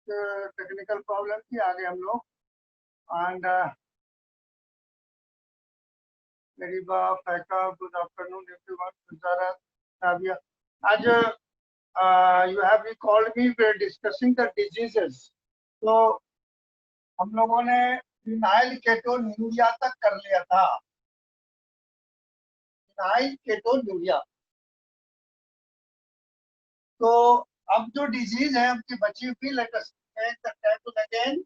Technical problem थी, आगे हम लोग एंड गरीबा फैका, गुड आफ्टरनून एवरीवन, गुजारा, राबिया। आज you have called me, we are discussing the diseases. तो हम लोगों ने फिनाइल केटोन्यूरिया तक कर लिया था। फिनाइल केटोन्यूरिया, तो अब जो डिजीज है आपकी बची हुई, let us take the table again.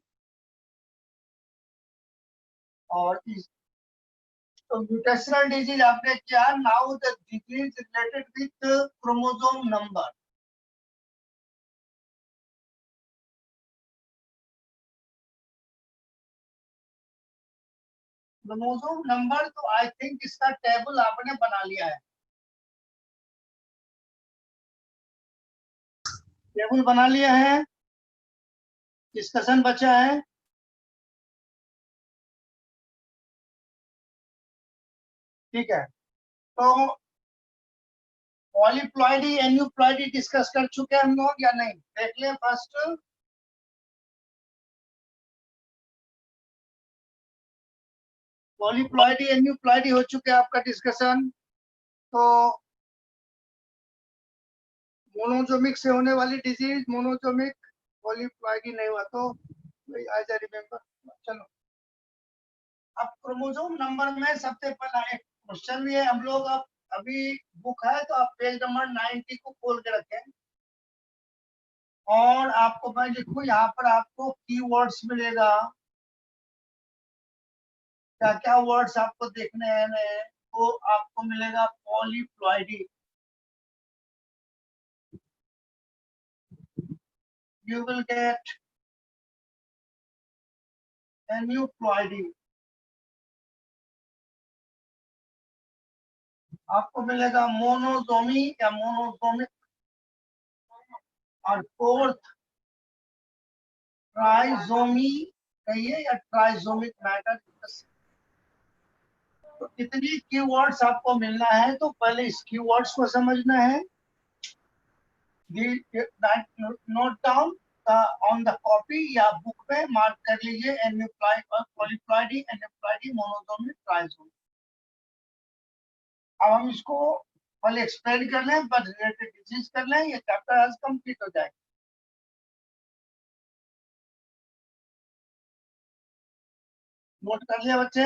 और इस तो म्यूटेशनल डिजीज आपने किया। Now the disease related with chromosome number. Chromosome number, तो आई थिंक इसका टेबल आपने बना लिया है। टेबल बना लिया है, डिस्कशन बचा है। ठीक है, तो पॉलीप्लॉइडी एन्यूप्लॉइडी डिस्कस कर चुके हैं हम लोग या नहीं, देख लें फर्स्ट। पॉलीप्लॉइडी एन्यूप्लॉइडी हो चुके हैं आपका डिस्कशन। तो मोनोजोमिक से होने वाली डिजीज मोनोजोमिक, पॉलीप्लॉइडी नहीं हुआ तो आज रिमेम्बर। चलो, अब क्रोमोसोम नंबर में सबसे पहला एक क्वेश्चन भी है। हम लोग अब अभी बुक है तो आप पेज नंबर 90 को खोल के रखें और आपको मैं लिखूं, यहाँ पर आपको कीवर्ड्स मिलेगा। क्या क्या वर्ड्स आपको देखने हैं, तो आपको मिलेगा polyploidy, you will get aneuploidy, आपको मिलेगा मोनोजोमी या मोनोजोमिक, और फोर्थ ट्राइजोमी कहिए या ट्राइजोमिक मैटर। तो इतनी कीवर्ड्स आपको मिलना है, तो पहले इस कीवर्ड्स को समझना है। Note down on the copy या बुक में मार्क कर लीजिए, पॉलीप्लॉइडी, एन्यूप्लॉइडी, मोनोजोमिक, ट्राइजोमिक। अब हम इसको पहले एक्सप्लेन कर लें, बस रिलेटेड डिजीज कर लें, ये चैप्टर आज कंप्लीट हो जाएगा। नोट कर लिया बच्चे?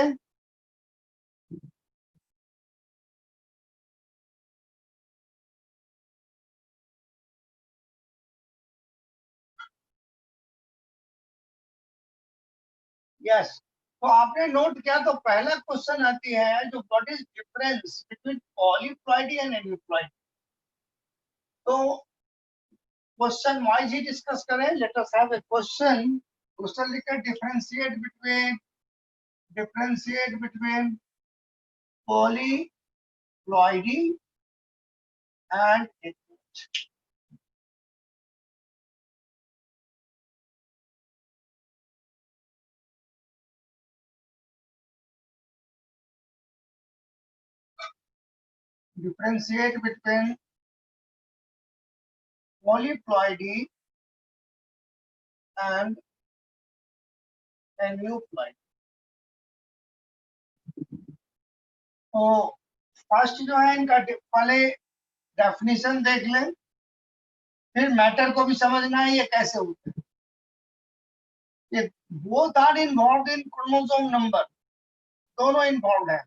यस, तो आपने नोट किया। तो पहला क्वेश्चन आती है जो what is difference between polyploidy and aneuploidy. तो क्वेश्चन वाइज ही डिस्कस करें। Let us have a question. Question लिखे differentiate between polyploidy and differentiate between polyploidy and aneuploidy। तो फर्स्ट जो है इनका पहले डेफिनेशन देख लें, फिर मैटर को भी समझना है ये कैसे होता है। ये both are involve in chromosome number, दोनों इन्वॉल्व है।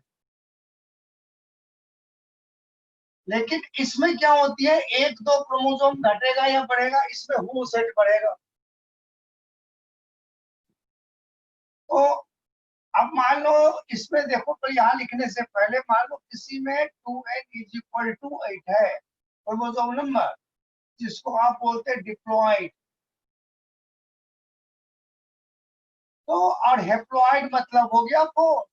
लेकिन इसमें क्या होती है, एक दो क्रोमोसोम घटेगा या बढ़ेगा, इसमें हो सेट बढ़ेगा। तो अब मान लो इसमें देखो, तो यहाँ लिखने से पहले मान लो किसी में 2n = 8 है क्रोमोसोम नंबर, जिसको आप बोलते हैं डिप्लॉइड। तो और हेप्लॉइड मतलब हो गया 4।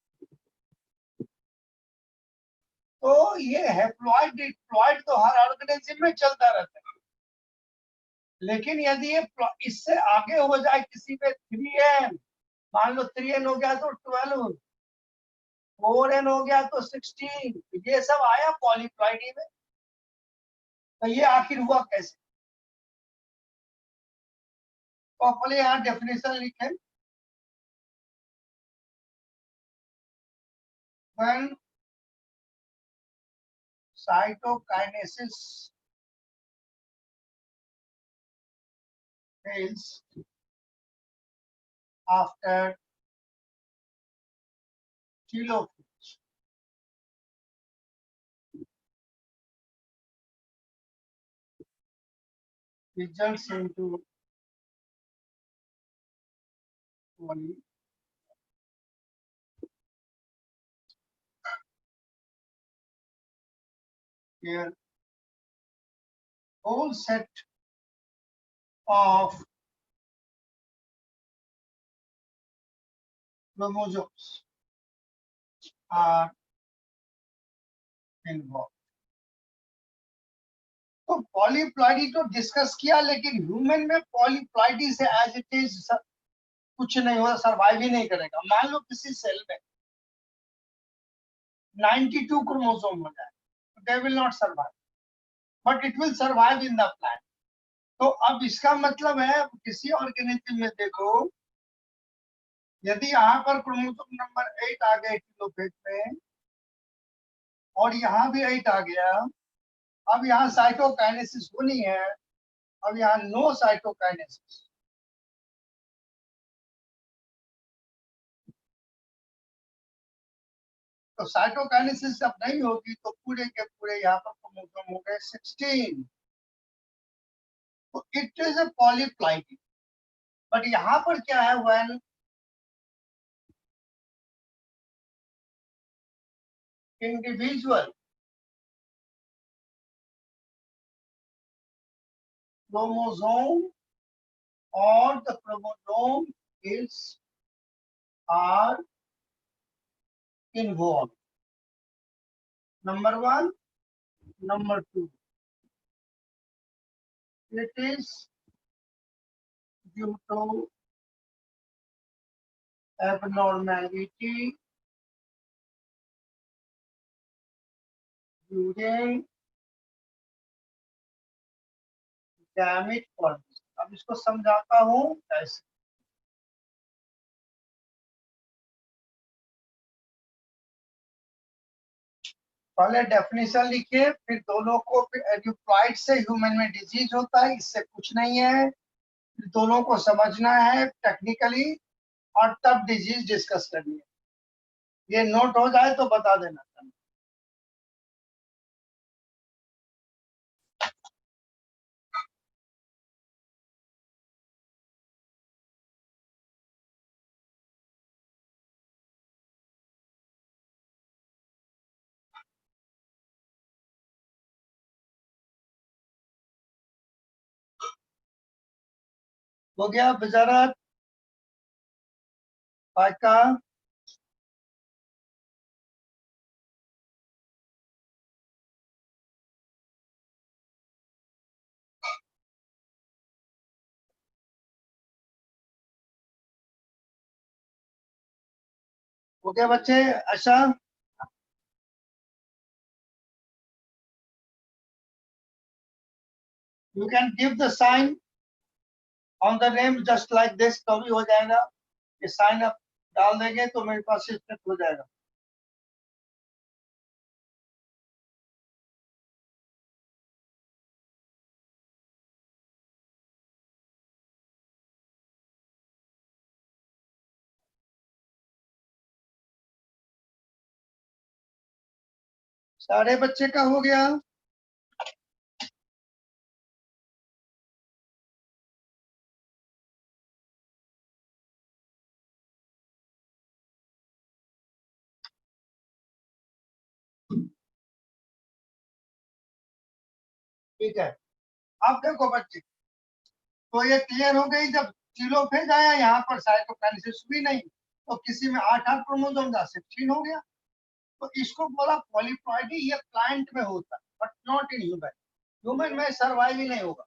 तो ये हेप्लॉइड डिप्लॉइड तो हर ऑर्गेनिज्म में चलता रहता है। लेकिन यदि ये इससे आगे हो जाए, किसी में 3n, मान लो 3n हो गया तो 12, 4n हो गया तो 16, ये सब आया पॉलीप्लॉइडी में। तो ये आखिर हुआ कैसे? तो पहले यहाँ डेफिनेशन लिखें। When cytokinesis fails after telophase, results into poly. Here, whole set of chromosomes are involved. तो पॉलीप्लॉइडी तो डिस्कस किया, लेकिन ह्यूमन में पॉलीप्लॉइडी से एज इट इज कुछ नहीं होगा, सर्वाइव ही नहीं करेगा। मान लो किसी सेल में 92 क्रोमोसोम हो जाए, they will not survive, but it will survive in the plant. तो अब इसका मतलब है किसी ऑर्गेनिज्म में देखो, यदि यहाँ पर क्रोमोसोम नंबर 8 आ गए टेलोफेज में और यहाँ भी 8 आ गया, अब यहाँ साइटोकाइनेसिस होनी है, अब यहाँ नो साइटोकाइनेसिस। तो साइटोकाइनेसिस जब नहीं होगी तो पूरे के पूरे यहाँ पर क्रोमोसोम हो गए 16। तो it is a polyploidy. But यहाँ पर क्या है, when individual chromosome or the chromosome is are involved. Number one, number two, it is due to abnormality during gamete formation. अब इसको समझाता हूँ कैसे। पहले डेफिनेशन लिखिए, फिर दोनों को, एडिप्लॉइड से ह्यूमन में डिजीज होता है, इससे कुछ नहीं है, फिर दोनों को समझना है टेक्निकली और तब डिजीज डिस्कस करनी है। ये नोट हो जाए तो बता देना। हो गया वजारत का। हो गया बच्चे? अच्छा, you can give the sign on the name just like this, तो भी हो जाएगा। ये साइन आप डाल देंगे तो मेरे पास स्टेप हो जाएगा। सारे बच्चे का हो गया। ठीक है, अब देखो बच्चे, तो ये क्लियर हो गई। जब टेलोफेज आया यहाँ पर साइटोकाइनेसिस भी नहीं, तो किसी में 8 क्रोमोसोम था, 16 हो गया। तो इसको बोला पॉलीप्लॉइडी। ये प्लांट में होता है but not in human. Human में सर्वाइव ही नहीं होगा।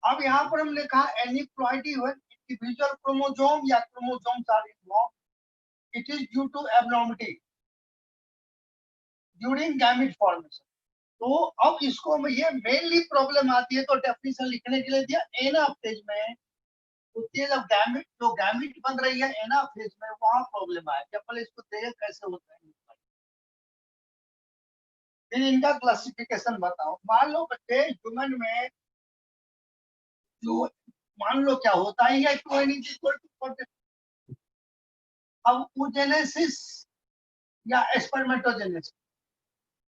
अब यहाँ पर हमने कहा एनीप्लॉइडी हुआ इंडिविजुअल क्रोमोसोम या chromosomes are involve, it is due to abnormality during gamete formation. तो अब इसको में ये मेनली प्रॉब्लम आती है, तो डेफिनेशन लिखने के लिए दिया एनाफेज में होती है, जब गैमिट बन रही है एनाफेज में, वहां प्रॉब्लम आए। जब पहले इसको देख कैसे होता है, फिर इनका क्लासिफिकेशन बताओ। मान लो बच्चे ह्यूमन में जो, मान लो क्या होता ही है, अब oogenesis या स्पर्मेटोजेनेसिस,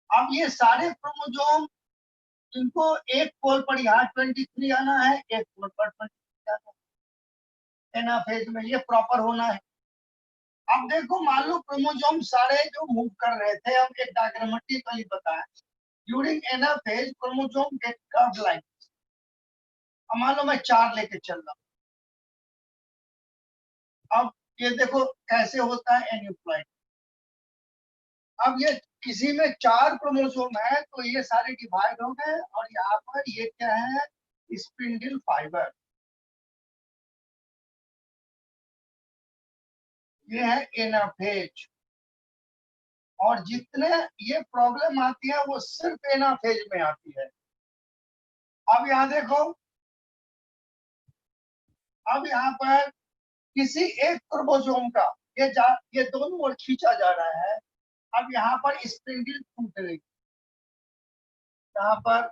अब ये सारे क्रोमोसोम, इनको एक पोल पर यहाँ 23 आना है, एक पोल पर 23 आना है, एनाफेज में ये प्रॉपर होना है। अब देखो मान लो क्रोमोसोम सारे जो मूव कर रहे थे, हम एक डायग्रामेटिकली बताएं, during anaphase chromosome get curved like, मान लो मैं 4 लेके चल रहा हूं, अब ये देखो कैसे होता है एन्यूप्लॉइड। अब ये किसी में 4 क्रोमोसोम है, तो ये सारे डिवाइड हो गए, और यहाँ पर ये क्या है, स्पिंडल फाइबर, ये है एनाफेज। और जितने ये प्रॉब्लम आती है वो सिर्फ एनाफेज में आती है। अब यहाँ देखो, अब यहाँ पर किसी एक क्रोमोसोम का ये दोनों ओर खींचा जा रहा है। अब यहाँ पर स्पिंडल टूट गई, यहाँ पर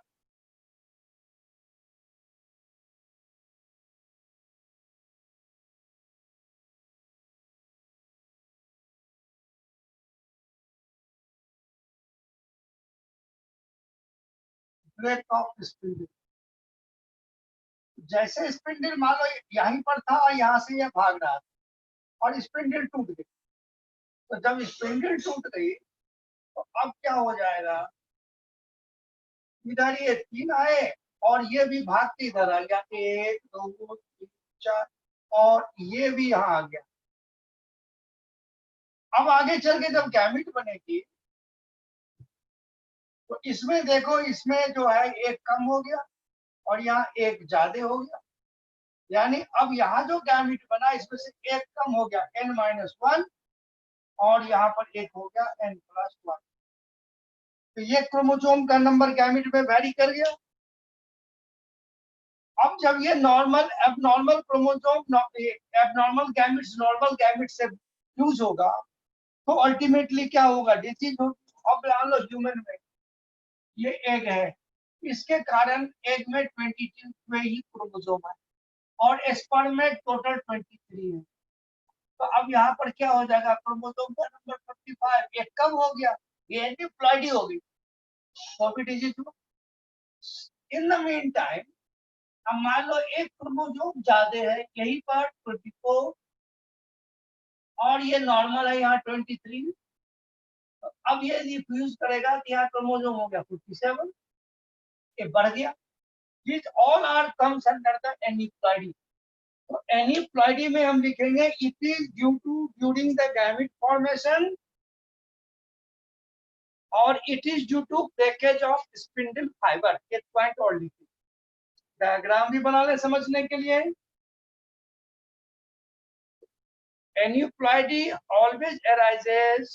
ब्रेक ऑफ स्पिंडल, जैसे स्पिंडल मान लो यहीं पर था और यहाँ से ये भाग रहा था, और स्पिंडल टूट गई। तो जब स्पिंडल टूट गई, तो अब क्या हो जाएगा, इधर ये 3 आए, और ये भी भाग के इधर आ गया, 1 2 3 4, और ये भी यहाँ आ गया। अब आगे चल के जब गैमिट बनेगी, तो इसमें देखो, इसमें जो है एक कम हो गया, और यहाँ एक ज्यादा हो गया, यानी अब यहाँ जो गैमिट बना, इसमें से एक कम हो गया, n-1, और यहाँ पर एक हो गया n+1। तो ये क्रोमोसोम का नंबर गैमिट में वेरी कर गया। अब जब ये normal abnormal chromosome, abnormal gametes normal gamete से फ्यूज होगा, तो अल्टीमेटली क्या होगा, डिजीज होगी। अब मान लो ह्यूमन में ये एग है, इसके कारण एग में 22 में ही क्रोमोसोम है, और स्पर्म में टोटल 23 है। तो अब यहाँ पर क्या हो जाएगा, क्रोमोसोम का नंबर 55, एक कम हो गया, ये एंटीप्लॉइडी हो गई, तो भी डिजीज हुआ। इन द मीन टाइम, अब मान लो एक क्रोमोसोम ज्यादा है, यही पर 24, और ये नॉर्मल है यहाँ 23। तो अब ये रिफ्यूज करेगा कि यहाँ क्रोमोसोम हो गया 57, ये बढ़ गया। This all are comes under the aneuploidy. तो एनीप्लॉइडी में हम लिखेंगे, it is due to during the gamete formation, और it is due to breakage of spindle fibre. एक पॉइंट और लिखिए, डायग्राम भी बना ले समझने के लिए। Aneuploidy always arises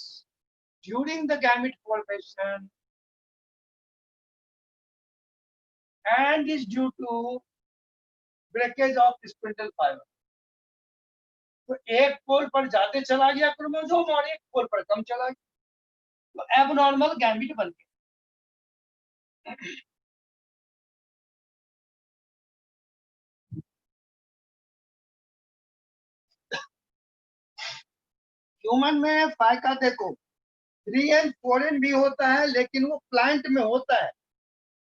during the gamete formation and is due to breakage of spindle fiber. तो एक पोल पर ज्यादा चला गया क्रोमोसोम, और एक पोल पर कम चला गया, तो एबनॉर्मल गैमेट बन गया। ह्यूमन में फाइका देखो 3n 4n भी होता है, लेकिन वो प्लांट में होता है,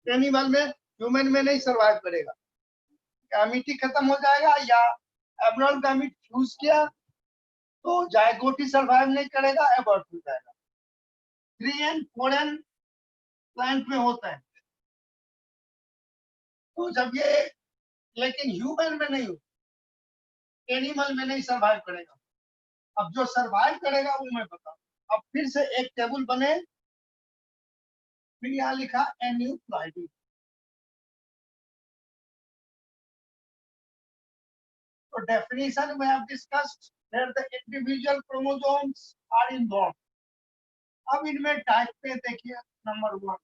एनिमल में, ह्यूमन में नहीं सर्वाइव करेगा। गैमेट खत्म हो जाएगा, या एबनॉर्मल गैमेट फ्यूज किया तो जायगोटी सर्वाइव नहीं करेगा, एबॉर्ट हो जाएगा। 3n 4n प्लांट में होता है, तो जब ये, लेकिन ह्यूमन में नहीं होता, एनिमल में नहीं सर्वाइव करेगा। अब जो सर्वाइव करेगा वो मैं बताऊं। अब फिर से एक टेबल बने, फिर यहाँ लिखा एन्यूप्लॉइडी। तो डेफिनेशन में have discussed that the individual chromosomes are involved। अब इनमें टाइप पे देखिए, नंबर 1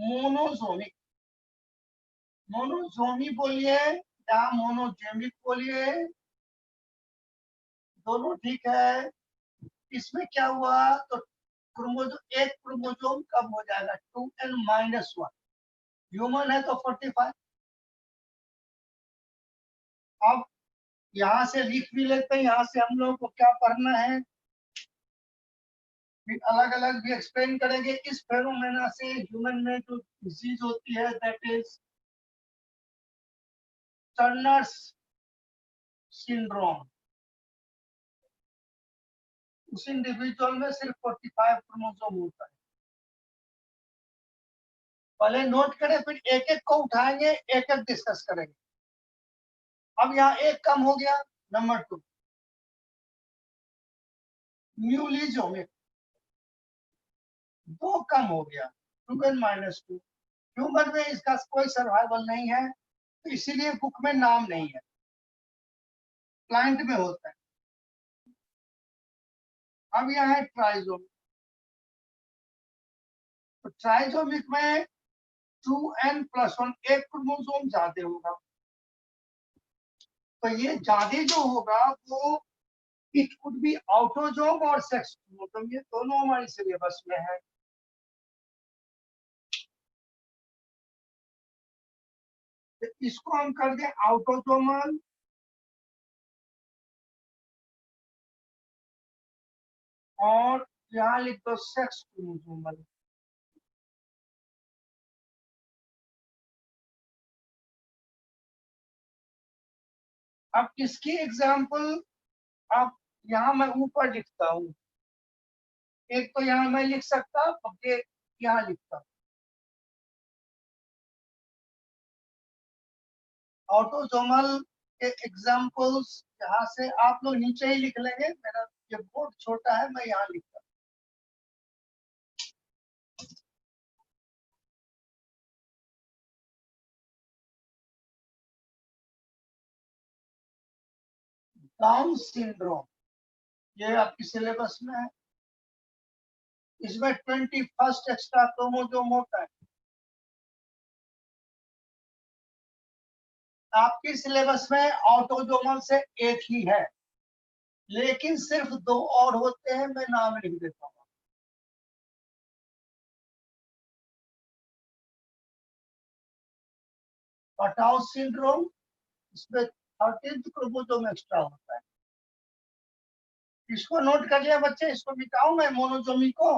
मोनोजोमिक, मोनोजोमी बोलिए या मोनोजेमिक बोलिए, दोनों ठीक है। इसमें क्या हुआ तो क्रोमोजोम, एक क्रोमोजोम कम हो जाएगा, 2n-1। ह्यूमन है तो 45। अब यहाँ से लिख भी लेते हैं, यहाँ से हम लोगों को क्या पढ़ना है, फिर अलग अलग भी एक्सप्लेन करेंगे। इस फेनोमेना से ह्यूमन में जो डिजीज होती है दैट इज टर्नर्स सिंड्रोम। उस इंडिविजुअल में सिर्फ 45 क्रोमोसोम होता है। पहले नोट करें, फिर एक एक को उठाएंगे, एक एक डिस्कस करेंगे। अब यहाँ एक कम हो गया, नंबर 2 न्यूलीजोमिक, 2 कम हो गया, 2n-2। ह्यूमन में इसका कोई सर्वाइवल नहीं है, तो इसीलिए बुक में नाम नहीं है, प्लांट में होता है। अब यहाँ है ट्राइजोमिक, तो ट्राइजोमिक में 2n+1, एक क्रोमोसोम ज्यादा होगा। तो ये ज्यादा जो होगा वो इट कुड बी ऑटोजोम और सेक्स क्रोमोसोम, ये दोनों हमारी सिलेबस में है। तो इसको हम कर दें ऑटोजोमल, और यहाँ लिख दो सेक्स क्रोमोसोमल। अब इसकी एग्जांपल अब यहाँ मैं ऊपर लिखता हूँ, एक तो यहाँ मैं लिख सकता, अब ये यहाँ लिखता। ऑटोजोमल के एग्जांपल्स यहाँ से आप लोग नीचे ही लिख लेंगे, मेरा ये बोर्ड छोटा है, मैं यहाँ लिखता। डाउन सिंड्रोम, ये आपकी सिलेबस में है। इसमें 21st एक्स्ट्रा क्रोमोसोम होता है। आपकी सिलेबस में ऑटोजोमल से एक ही है, लेकिन सिर्फ 2 और होते हैं, मैं नाम लिख देता हूँ। कटआउ सिंड्रोम, इसमें 13th क्रोमोसोम एक्स्ट्रा होता है। इसको नोट कर लिया बच्चे, इसको मिटाऊं मैं मोनोजोमी को।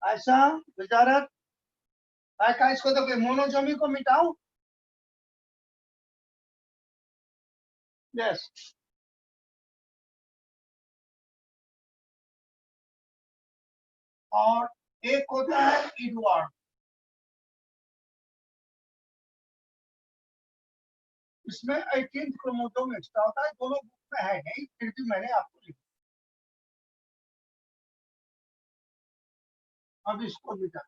ऐसा विचारक का इसको तो मोनोजोमी को मिटाऊं। यस, और एक होता है एडवर्ड, इसमें 18th क्रोमोसोम एक्स्ट्रा होता है। दोनों बुक में है नहीं, फिर भी मैंने आपको लिखा। अब इसको मिटा,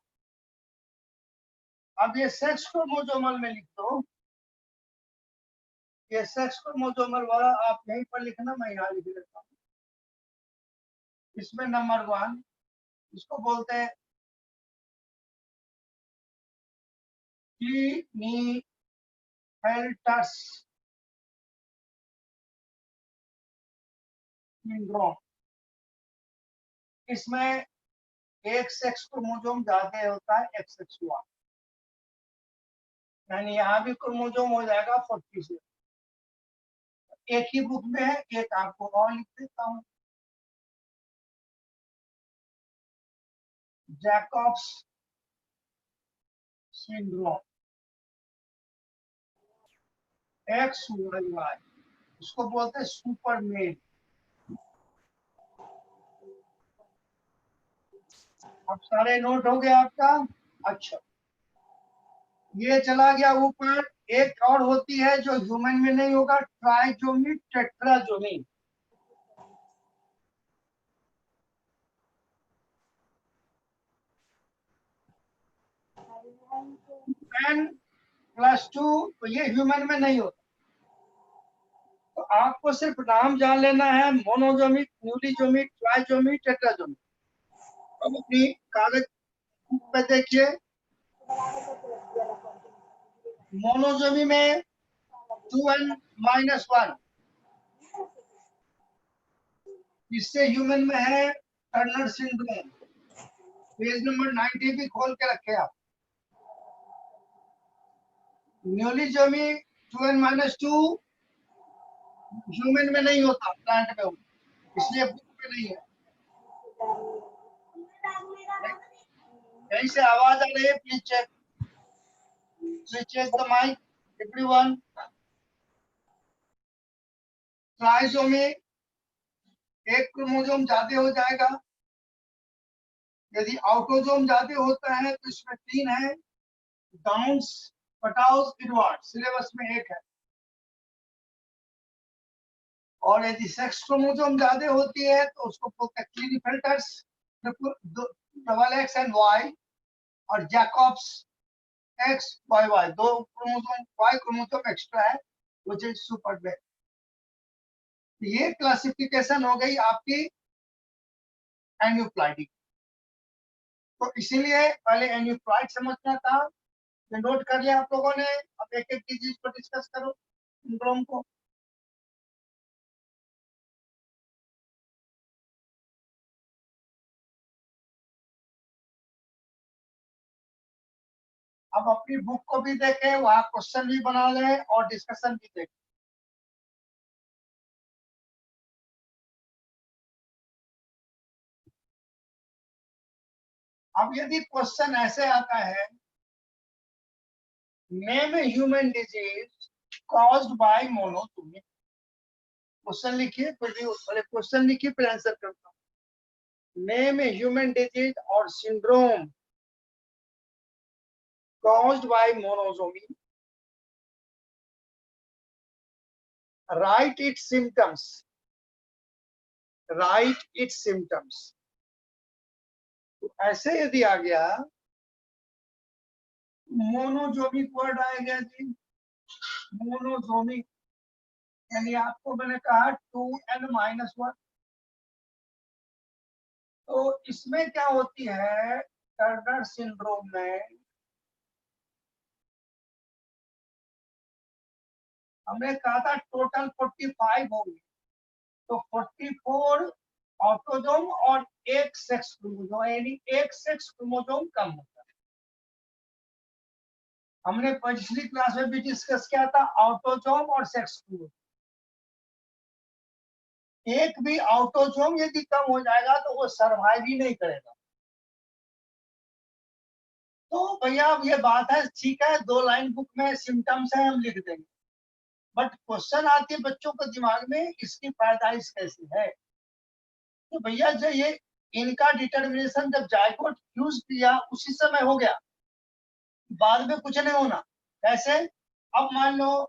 अब ये सेक्स क्रोमोसोमल में लिख दो। ये सेक्स क्रोमोसोमल वाला आप यहीं पर लिखना, मैं यहाँ लिख देता हूँ। इसमें नंबर 1, इसको बोलते हैं क्लीनिहेल्टर्स सिंड्रोम। इसमें एक सेक्स क्रोमोसोम ज्यादा होता है, XX1, यानी यहाँ भी क्रोमोसोम हो जाएगा 40 से। एक ही बुक में है, एक आपको और लिख देता हूँ, जैकब्स सिंड्रोम, XYY, इसको बोलते हैं सुपरमेन। अब सारे नोट हो गया आपका। अच्छा, ये चला गया ऊपर। एक और होती है जो ह्यूमन में नहीं होगा, ट्राइजोमी टेट्राजोमी। n+2, तो ये ह्यूमन में नहीं होता। तो आपको सिर्फ नाम जान लेना है, मोनोजोमिक, न्यूलीजोमिक, ट्राइजोमिक, टेट्राजोमिक। अब अपनी कागज पे देखिए, मोनोजोमी में 2n-1, इससे ह्यूमन में है टर्नर सिंड्रोम। पेज नंबर 90 भी खोल के रखे आप। न्यूलीजोमी 2n-2 ह्यूमन में नहीं होता, प्लांट में होता, इसलिए बुक में नहीं है। कहीं से आवाज आ रही है, please check, the mic everyone. Trisomy एक क्रोमोसोम ज्यादा हो जाएगा। यदि ऑटोसोम ज्यादा होता है तो इसमें 3 है, डाउन्स, पटाउस, एडवर्ड, सिलेबस में 1 है। और यदि सेक्स क्रोमोसोम ज्यादा होती है तो उसको बोलते हैं Klinefelter's, double X and Y, और Jacob's X Y Y, 2 chromosome, Y chromosome extra है, विच इज सुपर बेग। ये क्लासिफिकेशन हो गई आपकी एन्यूप्लॉइडी। तो इसीलिए पहले एन्यूप्लॉइड समझना था, तो नोट कर लिया आप लोगों ने। अब एक एक चीज को डिस्कस करो, सिंड्रोम को। अब अपनी बुक को भी देखें, वहां क्वेश्चन भी बना लें और डिस्कशन भी देखें। अब यदि क्वेश्चन ऐसे आता है, name a human disease caused by monosomy, question लिखिए, फिर भी पहले क्वेश्चन लिखिए, फिर आंसर करता हूँ। नेम ए ह्यूमन डिजीज और syndrome caused by monosomy, write its symptoms, write its symptoms। तो ऐसे यदि आ गया, मोनोजोमिक वर्ड आएगा जी, मोनोजोमिक, यानी आपको मैंने कहा 2n-1। तो इसमें क्या होती है, टर्नर सिंड्रोम में हमने कहा था टोटल 45 होंगे, तो 44 ऑटोजोम और 1 सेक्स क्रोमोसोम, यानी 1 सेक्स क्रोमोसोम कम होता है। हमने पिछली क्लास में भी डिस्कस किया था ऑटोजोम और सेक्स क्रोमोसोम। एक भी ऑटोजोम यदि कम हो जाएगा तो वो सर्वाइव ही नहीं करेगा। तो भैया अब ये बात है, ठीक है, 2 लाइन बुक में सिम्टम्स है, हम लिख देंगे, बट क्वेश्चन आती है बच्चों के दिमाग में, इसकी पैदाइश कैसी है। तो भैया जब ये इनका डिटर्मिनेशन जब जायगोट फ्यूज किया उसी समय हो गया, बाद में कुछ नहीं होना। कैसे? अब मान लो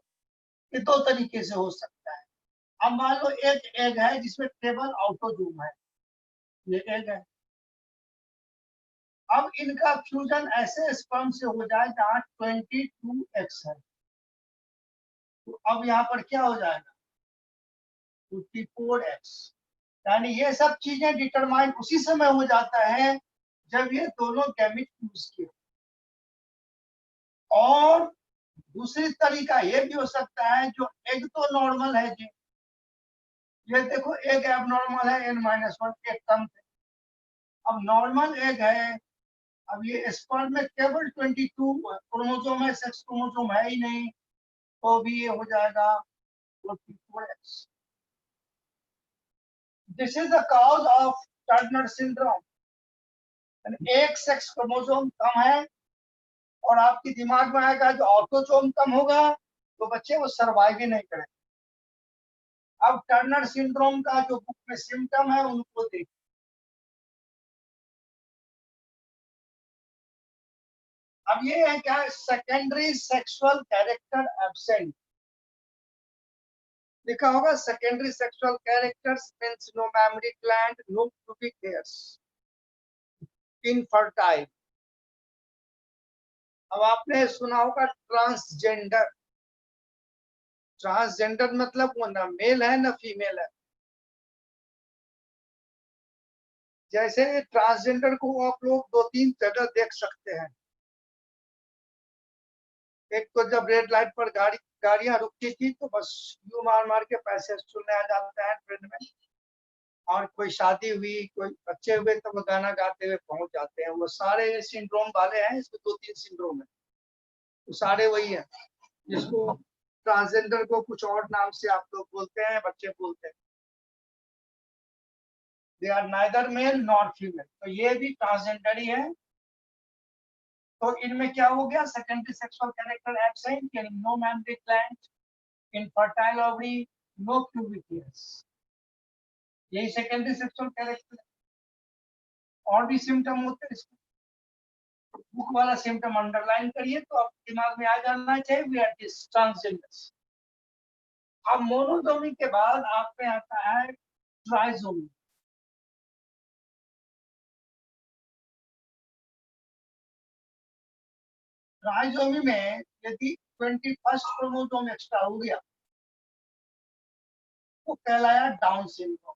कि 2 तरीके से हो सकता है। अब मान लो एक एग है जिसमें केवल ऑटोजोम है, ये एग है। अब इनका फ्यूजन ऐसे स्पर्म से हो जाए जहां 22x है, तो अब यहाँ पर क्या हो जाएगा, 54x। यानी ये सब चीजें डिटरमाइन उसी समय हो जाता है जब ये दोनों गैमेट फ्यूज किए। और दूसरी तरीका ये भी हो सकता है, जो एग तो नॉर्मल है जी, ये देखो एग एबनॉर्मल है, n-1, एक कम थे। अब नॉर्मल एग है, अब ये स्पर्म में केवल 22 क्रोमोसोम है, सेक्स क्रोमोसोम है ही नहीं, तो भी ये हो जाएगा 44x। This is the cause of Turner syndrome. एक सेक्स क्रोमोसोम कम है, और आपके दिमाग में आएगा जो ऑटोसोम कम होगा तो बच्चे वो सर्वाइव ही नहीं करेंगे। अब टर्नर सिंड्रोम का जो बुक में सिम्टम है उनको देखिए। अब ये है क्या, सेकेंडरी सेक्सुअल कैरेक्टर एब्सेंट लिखा होगा। Secondary sexual characters means no memory gland, no pubic hairs, infertile. अब आपने सुना होगा ट्रांसजेंडर, ट्रांसजेंडर मतलब वो ना मेल है ना फीमेल है। जैसे ट्रांसजेंडर को आप लोग 2-3 जगह देख सकते हैं। एक तो जब रेड लाइट पर गाड़ियां रुकती थी तो बस यू मार मार के पैसे सुनने आ जाते हैं ट्रेन में, और कोई शादी हुई, कोई बच्चे हुए तो वो गाना गाते हुए पहुंच जाते हैं। वो सारे सिंड्रोम वाले हैं, इसमें 2-3 सिंड्रोम है, तो सारे वही है। जिसको ट्रांसजेंडर को कुछ और नाम से आप लोग बोलते हैं, बच्चे बोलते हैं। They are neither male nor female, तो ये भी ट्रांसजेंडर ही है। तो इनमें क्या हो गया, सेकेंडरी सेक्सुअल कैरेक्टर एब्सेंट, यानी no mammary gland, infertile ovary, no pubic hairs, यही सेकेंडरी सेक्सुअल कैरेक्टर। और भी सिम्टम होते हैं इसके, बुक वाला सिम्टम अंडरलाइन करिए तो आप दिमाग में आ जाना चाहिए, वी आर दिस ट्रांसजेंडर्स। अब मोनोजोमी के बाद आप में आता है ट्राइजोमी। ट्राइजोमी में यदि 21st क्रोमोसोम एक्स्ट्रा हो गया तो कहलाया डाउन सिंड्रोम।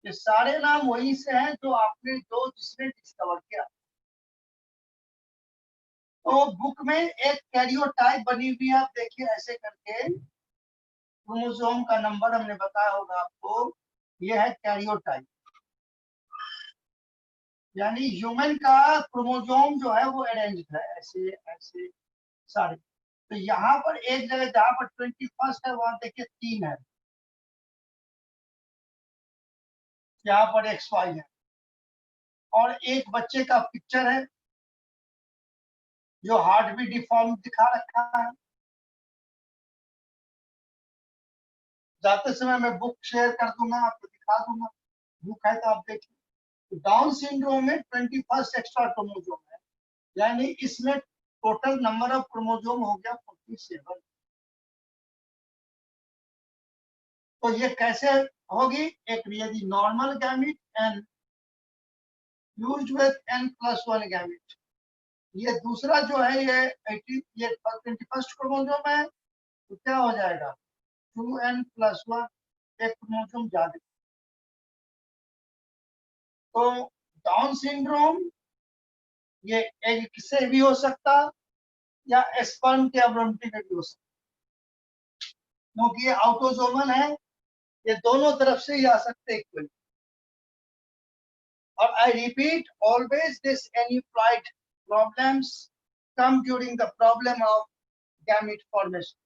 ये सारे नाम वही से हैं जो आपने जिसने डिस्कवर किया। तो बुक में एक कैरियोटाइप बनी हुई है, आप देखिए ऐसे करके, क्रोमोसोम का नंबर हमने बताया होगा आपको, ये है कैरियोटाइप, यानी ह्यूमन का क्रोमोसोम जो है वो अरेंज है ऐसे ऐसे सारे। तो यहाँ पर एक जगह जहां पर 21st है वहां देखिए 3 है, यहाँ पर XY है, और एक बच्चे का पिक्चर है जो हार्ट भी डिफॉर्म दिखा रखा है। जाते समय मैं बुक शेयर कर दूंगा, आपको दिखा दूंगा, बुक है तो आप देखिए। तो डाउन सिंड्रोम में 21st एक्स्ट्रा क्रोमोसोम है, यानी इसमें टोटल नंबर ऑफ क्रोमोसोम हो गया 47। तो ये कैसे होगी, एक यदि normal gamete and used with n+1 gamete, ये दूसरा जो है ये 21st क्रोमोसोम है, तो क्या हो जाएगा 2n+1, एक क्रोमोसोम ज्यादा। तो डाउन सिंड्रोम ये एग से भी हो सकता या स्पर्म के अवरंती में भी हो सकता, क्योंकि ये ऑटोसोमल है, ये दोनों तरफ से ही आ सकते इक्वली। और I repeat always this aneuploid problems come during the problem of gamete formation.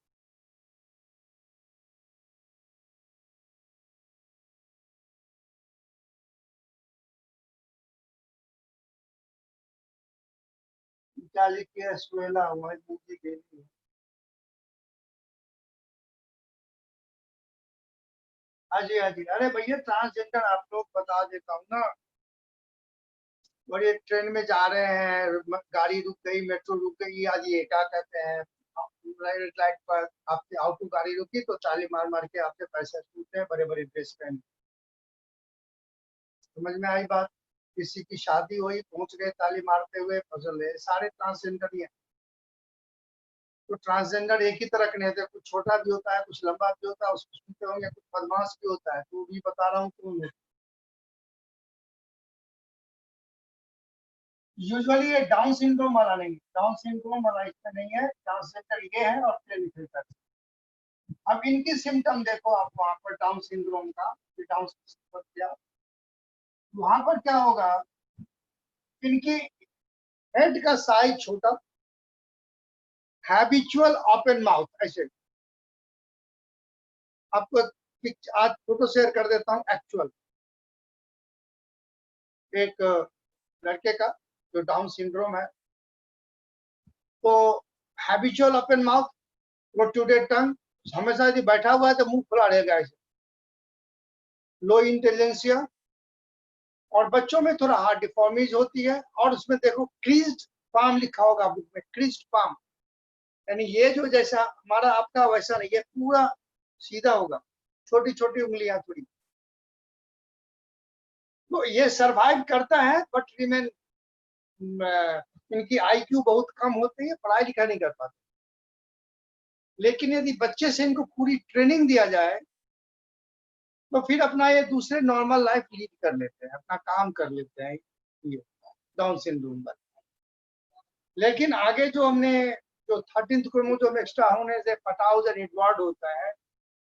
जाली के सुएला हुआ है मूवी गेली। हाँ जी हाँ जी, अरे भैया ट्रांसजेंडर आप लोग बता देता हूँ ना। और ये ट्रेन में जा रहे हैं, गाड़ी रुक गई, मेट्रो रुक गई, आज ये क्या कहते हैं, रेड लाइट पर आपके ऑटो गाड़ी रुकी तो ताली मार मार के आपके पैसे छूटते हैं, बड़े बड़े ड्रेस पहन। समझ में आई बात। किसी की शादी हुई, पहुंच गए ताली मारते हुए, फजल है, सारे ट्रांसजेंडर ही है। तो ट्रांसजेंडर एक ही तरह के नहीं होते, कुछ छोटा भी होता है, कुछ लंबा भी होता है, उसको सुनते होंगे, कुछ बदमाश भी होता है, तो भी बता रहा हूँ कौन है। यूजुअली ये डाउन सिंड्रोम वाला नहीं, डाउन सिंड्रोम वाला इसमें नहीं है, ट्रांसजेंडर ये है और क्लिनिकल। अब इनकी सिम्टम देखो आप वहां पर डाउन सिंड्रोम का, डाउन सिंड्रोम वहां पर क्या होगा, इनकी हेड का साइज छोटा, हैबिचुअल ओपन माउथ ऐसे। आपको आज फोटो शेयर कर देता हूँ एक्चुअल एक लड़के का जो डाउन सिंड्रोम है। तो हैबिचुअल ओपन माउथ, प्रोट्रूडेड टंग, हमेशा यदि बैठा हुआ है तो मुंह खुला रहेगा ऐसे। लो इंटेलिजेंसिया, और बच्चों में थोड़ा हार्ट डिफॉर्मीज होती है, और उसमें देखो क्रीज्ड पाम लिखा होगा बुक में, क्रीज्ड पाम, यानी ये जो जैसा हमारा आपका वैसा नहीं, ये पूरा सीधा होगा, छोटी छोटी उंगलियां थोड़ी। तो ये सरवाइव करता है, बट रिमेन इनकी IQ बहुत कम होती है, पढ़ाई लिखाई नहीं कर पाते। लेकिन यदि बच्चे से इनको पूरी ट्रेनिंग दिया जाए तो फिर अपना ये दूसरे नॉर्मल लाइफ लीड कर लेते हैं, अपना काम कर लेते हैं, ये डाउन सिंड्रोम पर। लेकिन आगे जो हमने जो 13th क्रोमोसोम एक्स्ट्रा होने से पटाउज और एडवर्ड होता है,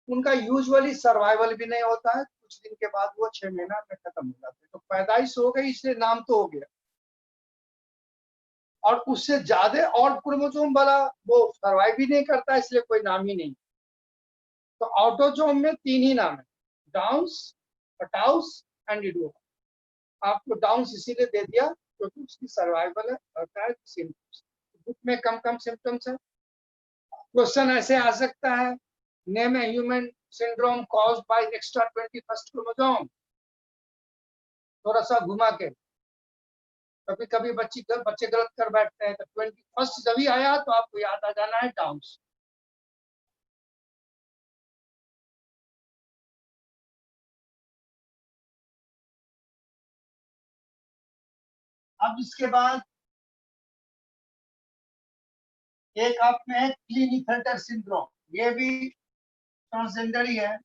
उनका यूजुअली सर्वाइवल भी नहीं होता है, कुछ दिन के बाद वो 6 महीना में खत्म हो जाते हैं। तो पैदाइश हो गई इसलिए नाम तो हो गया, और उससे ज्यादा और क्रोमोसोम वाला वो सर्वाइव भी नहीं करता, इसलिए कोई नाम ही नहीं। तो ऑटोजोम में 3 ही नाम है, डाउन्स, पटाउस एंड एडवर्ड। आपको डाउन्स इसीलिए दे दिया क्योंकि उसकी सर्वाइवल होता है सिम्टम्स, बुक में कम कम सिम्टम्स है। क्वेश्चन ऐसे आ सकता है, name a human syndrome caused by extra 21st chromosome, थोड़ा सा घुमा के। कभी कभी बच्चे गलत कर बैठते हैं, तो 21st जब ही आया तो आपको याद आ जाना है डाउन्स। अब इसके बाद एक आप में है क्लीनिफेल्टर सिंड्रोम, ये भी ट्रांसजेंडर ही है।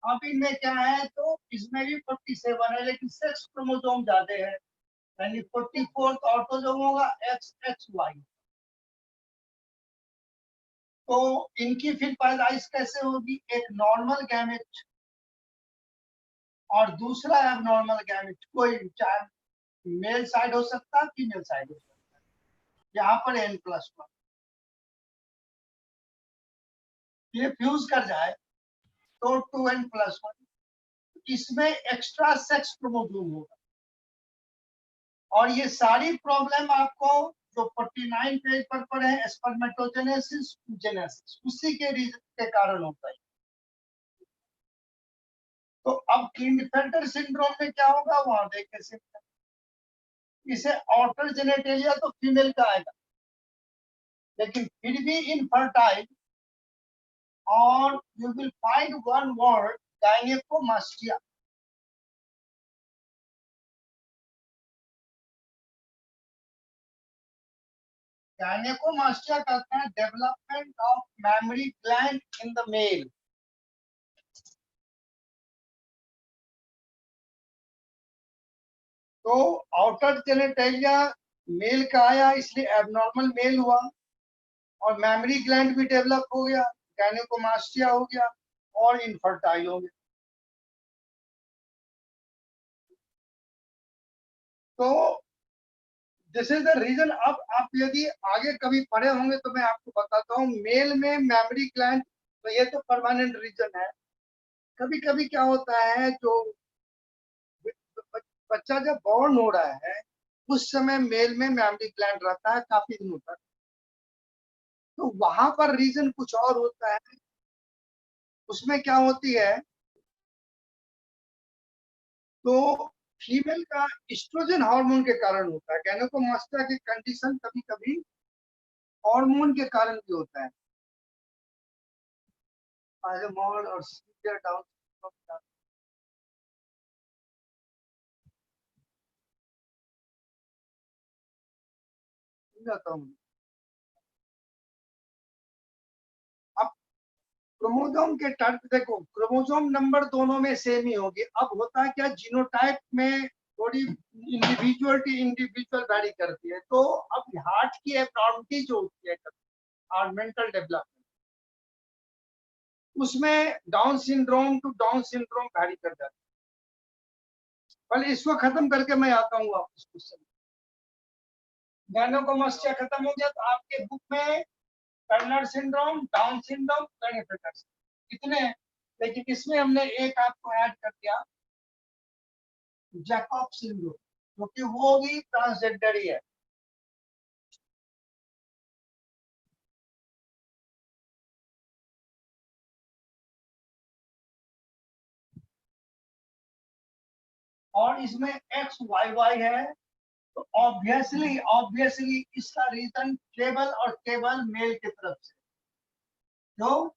अब इनमें क्या है, तो इसमें भी 47 है, लेकिन सेक्स क्रोमोसोम ज्यादा है, यानी 44th ऑटोजोम होगा XXY। तो इनकी फिर पैदाइश कैसे होगी, एक नॉर्मल गैमेट और दूसरा एबनॉर्मल गैमेट, कोई चाहे मेल साइड हो सकता है, फीमेल साइड हो सकता है। यहाँ पर N+1 ये फ्यूज कर जाए तो 2N+1, इसमें एक्स्ट्रा सेक्स क्रोमोसोम होगा। और ये सारी प्रॉब्लम आपको जो 49 पेज पर पढ़े हैं, स्पर्मेटोजेनेसिस, जेनेसिस, उसी के रीजन के कारण होता है। तो अब क्लिनेफेल्टर सिंड्रोम में क्या होगा, वहां देखें सिम्टम। इसे ऑटर जेनेटेलिया तो फीमेल का आएगा, लेकिन फिर भी इनफर्टाइल, और you will find one word, gynaecomastia. Gynaecomastia कहते हैं development of memory gland in the male. तो आउटर जेनेटेलिया मेल का आया, इसलिए एबनॉर्मल मेल हुआ, और मेमोरी ग्लैंड भी डेवलप हो गया, गायनेकोमास्टिया हो गया, और इनफर्टाइल हो गया। तो दिस इज द रीजन। अब आप यदि आगे कभी पढ़े होंगे तो मैं आपको बताता हूँ, मेल में मेमोरी ग्लैंड, तो ये तो परमानेंट रीजन है। कभी कभी क्या होता है, जो बच्चा जब बॉर्न हो रहा है उस समय मेल में मेमोरी ग्लैंड रहता है काफी दिनों तक, तो वहां पर रीजन कुछ और होता है। उसमें क्या होती है, तो फीमेल का एस्ट्रोजन हार्मोन के कारण होता है। गायनेकोमास्टिया की कंडीशन कभी कभी हार्मोन के कारण भी होता है, थायराइड और सीवियर डाउन सिंड्रोम। जाता हूँ। अब क्रोमोसोम के टर्म देखो, क्रोमोसोम नंबर दोनों में सेम ही होगी। अब होता है क्या, जीनोटाइप में थोड़ी इंडिविजुअलिटी इंडिविजुअल वैरी करती है। तो अब हार्ट की एब्नॉर्मलिटी जो होती है और मेंटल डेवलपमेंट, उसमें Down syndrome to Down syndrome vary कर जाता है। पहले इसको खत्म करके मैं आता हूँ वापस क्वेश्चन। गायनेकोमास्टिया खत्म हो गया, तो आपके बुक में टर्नर सिंड्रोम, डाउन सिंड्रोम, क्लिनेफेल्टर कितने हैं, लेकिन इसमें हमने एक आपको ऐड कर दिया, जैकब सिंड्रोम, क्योंकि वो भी ट्रांसजेंडर ही है। और इसमें XYY है, तो ऑब्वियसली ऑब्वियसली इसका रीजन केवल और केवल मेल की तरफ से। क्यों,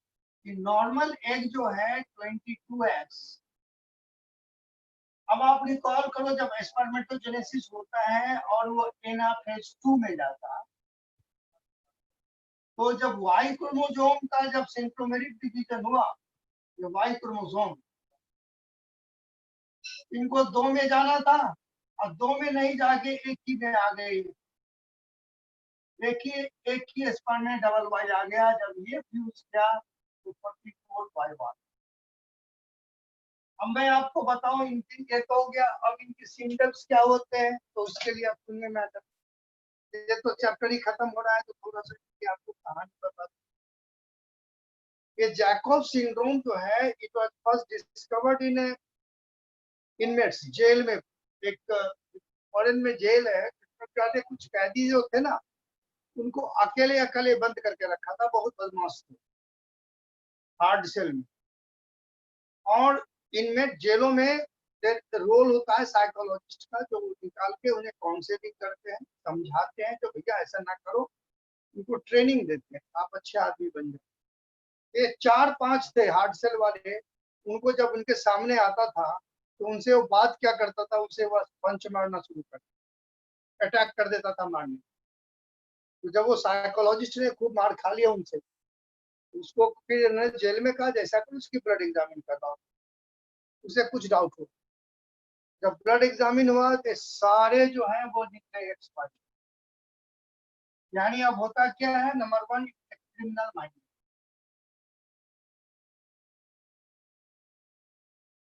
नॉर्मल एग जो है 22X, अब आप रिकॉल करो, जब स्पर्मेटोजेनेसिस होता है और वो एनाफेज 2 में जाता है, तो जब वाई क्रोमोसोम का जब सेंट्रोमेरिक डिवीजन हुआ, ये वाई क्रोमोसोम, इनको 2 में जाना था और 2 में नहीं जाके एक ही में आ गए। देखिए एक ही स्पर्म में डबल वाई आ गया, जब ये फ्यूज किया तो 44 वाई बात। अब मैं आपको बताऊं, इनकी ये तो हो गया, अब इनके सिम्टम्स क्या होते हैं, तो उसके लिए आप सुनने में आता, ये तो चैप्टर ही खत्म हो रहा है, तो थोड़ा सा आपको कहानी बता दूं। ये जैकोब सिंड्रोम जो है, it was first discovered in inmates, jail में। एक फॉरेन में जेल है, कुछ कैदी जो थे ना, उनको अकेले अकेले बंद करके रखा था, बहुत बदमाश थे, हार्ड सेल में। और इनमें जेलों में रोल होता है साइकोलॉजिस्ट का, जो निकाल के उन्हें काउंसलिंग करते हैं, समझाते हैं, जो भैया ऐसा ना करो, उनको ट्रेनिंग देते हैं, आप अच्छे आदमी बन जाए। ये 4-5 थे हार्ड सेल वाले, उनको जब उनके सामने आता था तो उनसे वो बात क्या करता था, उसे वह पंच मारना शुरू कर, अटैक कर देता था मारने। तो जब वो साइकोलॉजिस्ट ने खूब मार खा लिया उनसे, उसको फिर उन्होंने जेल में कहा जैसा कि उसकी ब्लड एग्जामिन करना, उसे कुछ डाउट हो। जब ब्लड एग्जामिन हुआ तो सारे जो है वो निकले एक्सपर्ट। यानी अब होता क्या है, नंबर 1 क्रिमिनल माइंड।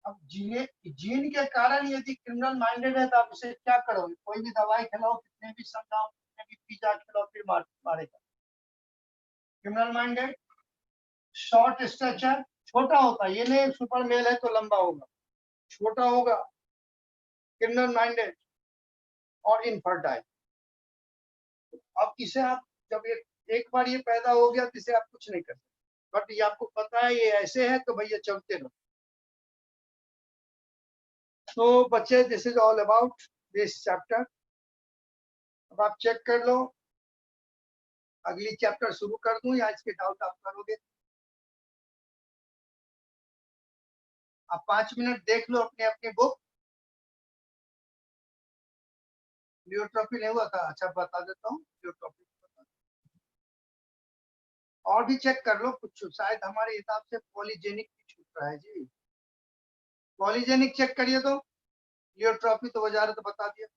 अब जीन के कारण यदि क्रिमिनल माइंडेड है तो आप उसे क्या करोगे, कोई भी दवाई खिलाओ, कितने भी समझाओ, कितने भी पिज्जा खिलाओ, फिर मारेगा। क्रिमिनल माइंडेड, शॉर्ट स्ट्रक्चर, छोटा होता है, ये नहीं सुपर मेल है तो लंबा होगा, छोटा होगा, क्रिमिनल माइंडेड और इनफर्टाइल। अब इसे आप जब एक बार ये पैदा हो गया तो इसे आप कुछ नहीं कर सकते, बट ये आपको पता है ये ऐसे है तो भैया चलते रहो। तो बच्चे, this is all about this chapter. अब आप चेक कर लो, अगली चैप्टर शुरू कर दूं या इसके डाउट आप करोगे? आप 5 मिनट देख लो अपनी अपनी बुक। लियोट्रॉपी नहीं हुआ था, अच्छा बता देता हूँ लियोट्रॉपी। और भी चेक कर लो, कुछ शायद हमारे हिसाब से पॉलीजेनिक भी छूट रहा है जी। पॉलीजेनिक चेक करिए तो, लियोट्रॉपी तो वजह तो बता दिया।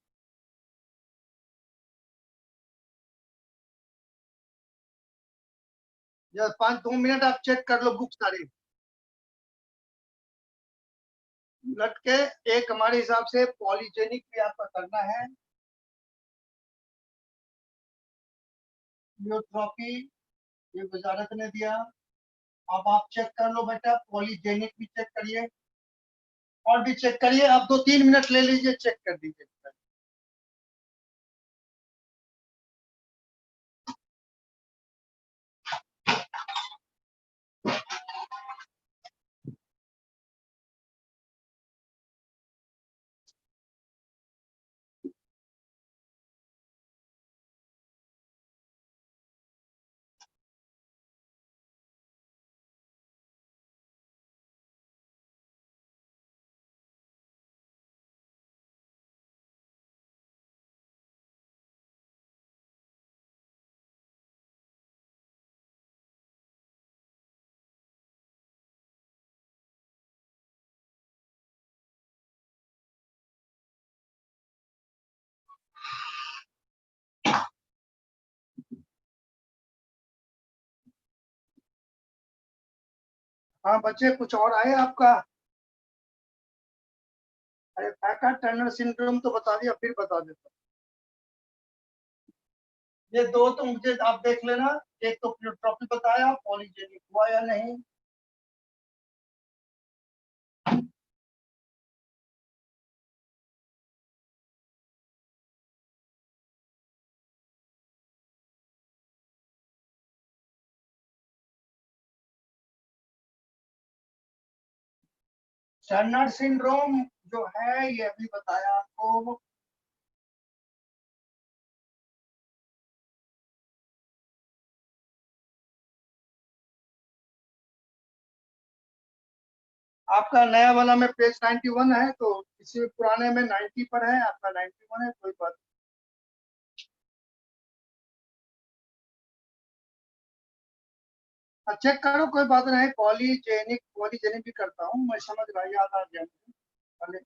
जब 5-2 मिनट आप चेक कर लो बुक सारी लट के। एक हमारे हिसाब से पॉलीजेनिक भी आपका करना है, लियोट्रॉपी ये वजारत ने दिया। अब आप चेक कर लो बेटा, पॉलीजेनिक भी चेक करिए, और भी चेक करिए, आप 2-3 मिनट ले लीजिए, चेक कर दीजिए। हाँ बच्चे, कुछ और आए आपका? अरे पैका टर्नर सिंड्रोम तो बता दिया, फिर बता देता हूँ। ये दो तो मुझे आप देख लेना, एक तो प्लियोट्रॉपी बताया, पॉलीजेनिक हुआ या नहीं। टर्नर सिंड्रोम जो है ये अभी बताया आपको। आपका नया वाला में पेज 91 है, तो किसी पुराने में 90 पर है, आपका 91 है, कोई बात नहीं। चेक करो, कोई बात नहीं। पॉलीजेनिक भी करता हूँ मैं, समझ रहा, याद आ गया मुझे। पहले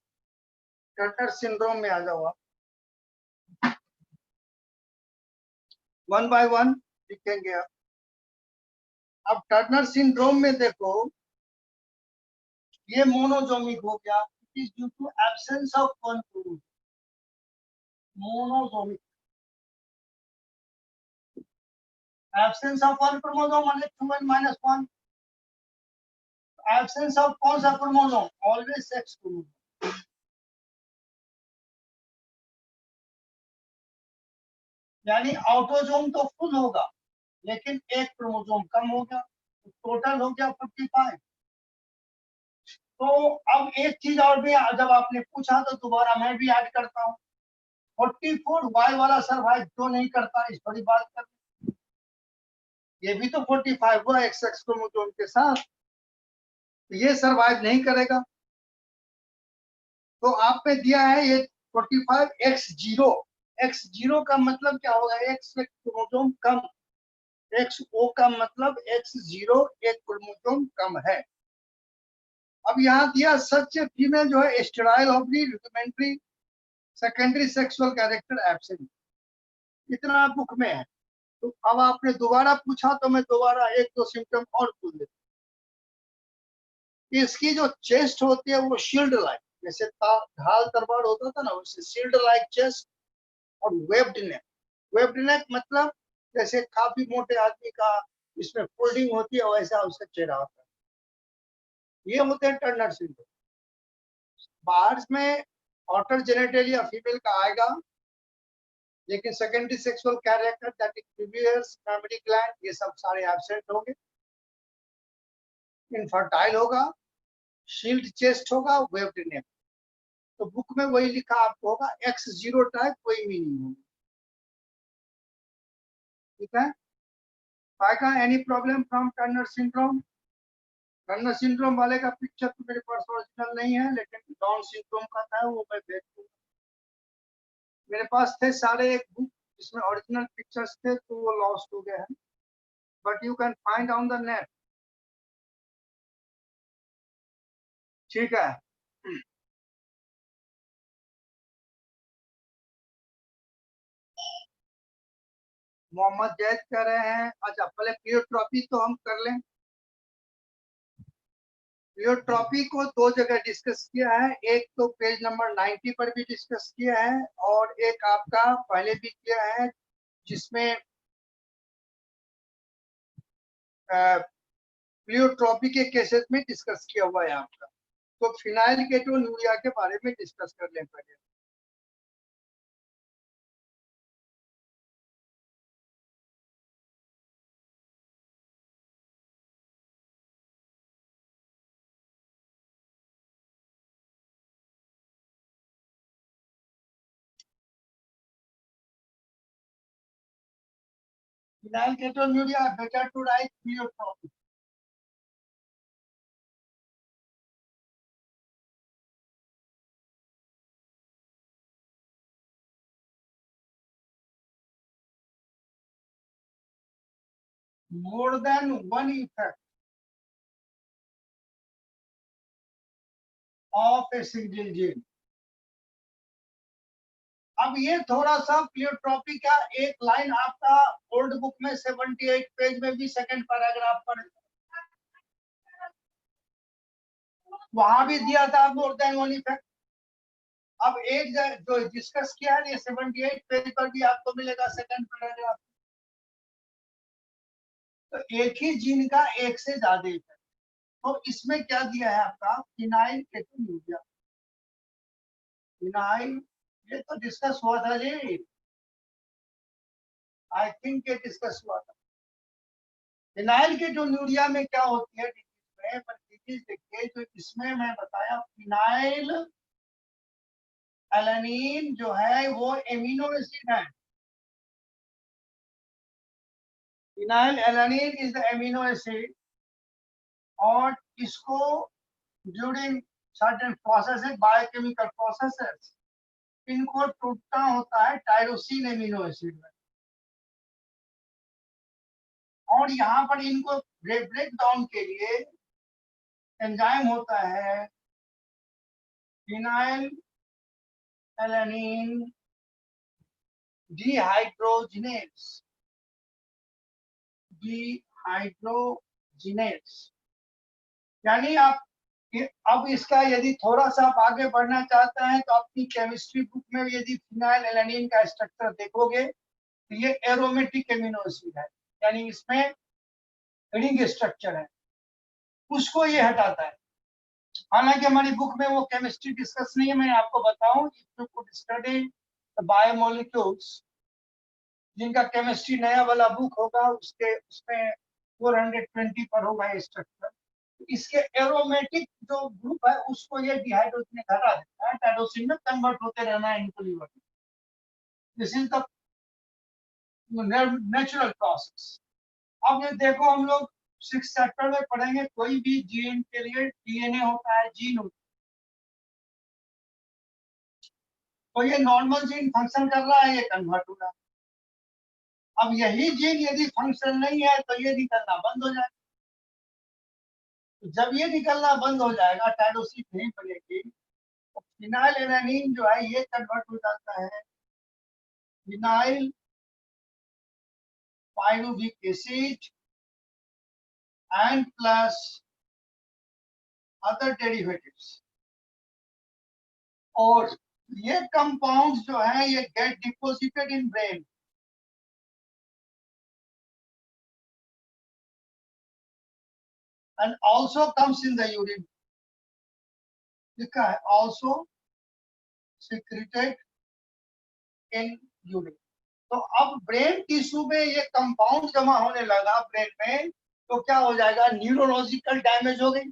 टर्नर सिंड्रोम में आ जाओ आप, वन बाय वन लिखेंगे आप। अब टर्नर सिंड्रोम में देखो, ये मोनोजोमिक हो गया, it is due to absence of one chromosome. Monosomic, absence of one chromosome माने 2n-1। एब्सेंस ऑफ कौन सा क्रोमोसोम? Always sex chromosome. यानी ऑटोजोम तो फुल होगा, लेकिन एक क्रोमोसोम कम हो गया, तो टोटल हो गया 45। तो अब एक चीज और भी, जब आपने पूछा तो दोबारा मैं भी ऐड करता हूँ। 44 वाई वाला सर्वाइव क्यों नहीं करता, इस बड़ी बात कर, ये भी तो 45 हुआ एक सेक्स क्रोमोसोम के साथ, तो ये सर्वाइव नहीं करेगा। तो आप पे दिया है ये 45x0। x0 का मतलब क्या होगा? एक सेक्स क्रोमोसोम कम। XO का मतलब x0 एक क्रोमोसोम कम है। अब यहाँ दिया सच फीमेल जो है sterile ovary rudimentary secondary sexual character absent, इतना बुक में है। तो अब आपने दोबारा पूछा तो मैं दोबारा एक दो सिम्टम और बोल देता हूँ। इसकी जो चेस्ट होती है वो शील्ड लाइक, जैसे ढाल तलवार होता था ना, वैसे शील्ड लाइक चेस्ट। और वेब्ड नेक, वेब्ड नेक मतलब जैसे काफी मोटे आदमी का इसमें फोल्डिंग होती है, वैसा उसका चेहरा होता है। ये होते हैं टर्नर सिंड्रोम। बाहर में ऑटर जेनेटल या फीमेल का आएगा, लेकिन secondary sexual character that is previous memory gland, ये सब सारे एब्सेंट होंगे। इनफर्टाइल होगा, शील्ड चेस्ट होगा, वेब्ड नेक। तो बुक में वही लिखा आपको होगा, X0 टाइप, कोई मीनिंग होगा। ठीक है, पाएगा any problem from Turner syndrome? Turner syndrome वाले का पिक्चर तो मेरे पास ओरिजिनल नहीं है, लेकिन डाउन सिंड्रोम का था, वो मैं भेज दूंगा। मेरे पास थे सारे एक बुक जिसमें ओरिजिनल पिक्चर्स थे, तो वो लॉस्ट हो गए हैं, but you can find on the net. ठीक है। मोहम्मद जैद कह रहे हैं, अच्छा पहले प्लियोट्रॉपी तो हम कर लें। प्लियोट्रॉपी को दो जगह डिस्कस किया है, एक तो पेज नंबर 90 पर भी डिस्कस किया है, और एक आपका पहले भी किया है, जिसमें प्लियोट्रॉपी के केसेस में डिस्कस किया हुआ है आपका। तो फिनाइल केटोन्यूरिया के बारे में डिस्कस कर लें पहले। Phenylketonuria, better to write pleiotropy. more than one effect of a single gene। अब ये थोड़ा सा प्लियोट्रॉपी का एक लाइन आपका ओल्ड बुक में 78 पेज में भी सेकंड पैराग्राफ पर, वहां भी दिया था मोर देन वन इफेक्ट। अब एक जो डिस्कस किया है, ये 78 पेज पर भी आपको मिलेगा सेकंड पैराग्राफ। तो एक ही जीन का एक से ज्यादा इफेक्ट। तो इसमें क्या दिया है आपका, फिनाइल केटोन्यूरिया। फिनाइल, ये तो डिस्कस हुआ था जी, आई थिंक ये डिस्कस हुआ था। फिनाइल केटोन्यूरिया में क्या होती है डिजीज में, पर डिजीज देखिए, जो इसमें मैं बताया, फिनाइल एलानिन जो है वो एमिनो एसिड है। Phenyl alanine is the amino acid, और इसको during certain processes, biochemical processes, इनको टूटना होता है टायरोसिन एमिनो एसिड में, और यहाँ पर इनको ब्रेक डाउन के लिए एंजाइम होता है फिनाइल एलेनिन डिहाइड्रोजिनेज। यानी आप अब इसका यदि थोड़ा सा आप आगे बढ़ना चाहते हैं तो अपनी केमिस्ट्री बुक में यदि फिनाइल एलेनिन का स्ट्रक्चर देखोगे तो ये एरोमेटिक एमिनो एसिड है, यानी इसमें रिंग स्ट्रक्चर है, उसको ये हटाता है। हालांकि हमारी बुक में वो केमिस्ट्री डिस्कस नहीं है, मैं आपको बताऊं, if you could study the biomolecules, जिनका केमिस्ट्री नया वाला बुक होगा उसके उसमें 420 पर होगा ये स्ट्रक्चर। इसके एरोमेटिक जो ग्रुप है उसको ये डिहाइड्रोजन हटा देता है, टायरोसिन में कन्वर्ट होते रहना है इनको लीवर में। This is the natural process. अब ये देखो, हम लोग 6th चैप्टर में पढ़ेंगे, कोई भी जीन के लिए डीएनए होता है, जीन होता है। तो ये नॉर्मल जीन फंक्शन कर रहा है, ये कन्वर्ट हो रहा है। अब यही जीन यदि फंक्शन नहीं है तो ये निकलना बंद हो जाएगा। तो जब ये निकलना बंद हो जाएगा, टायरोसिन नहीं बनेगी, तो फिनाइल एलानिन जो है ये कन्वर्ट हो जाता है phenyl pyruvic acid and plus other derivatives, और ये कंपाउंड जो है ये get deposited in brain. And also comes in the urine, लिखा है also secreted in urine। तो अब ब्रेन टिश्यू में ये कंपाउंड जमा होने लगा ब्रेन में, तो क्या हो जाएगा, न्यूरोलॉजिकल डैमेज हो गई।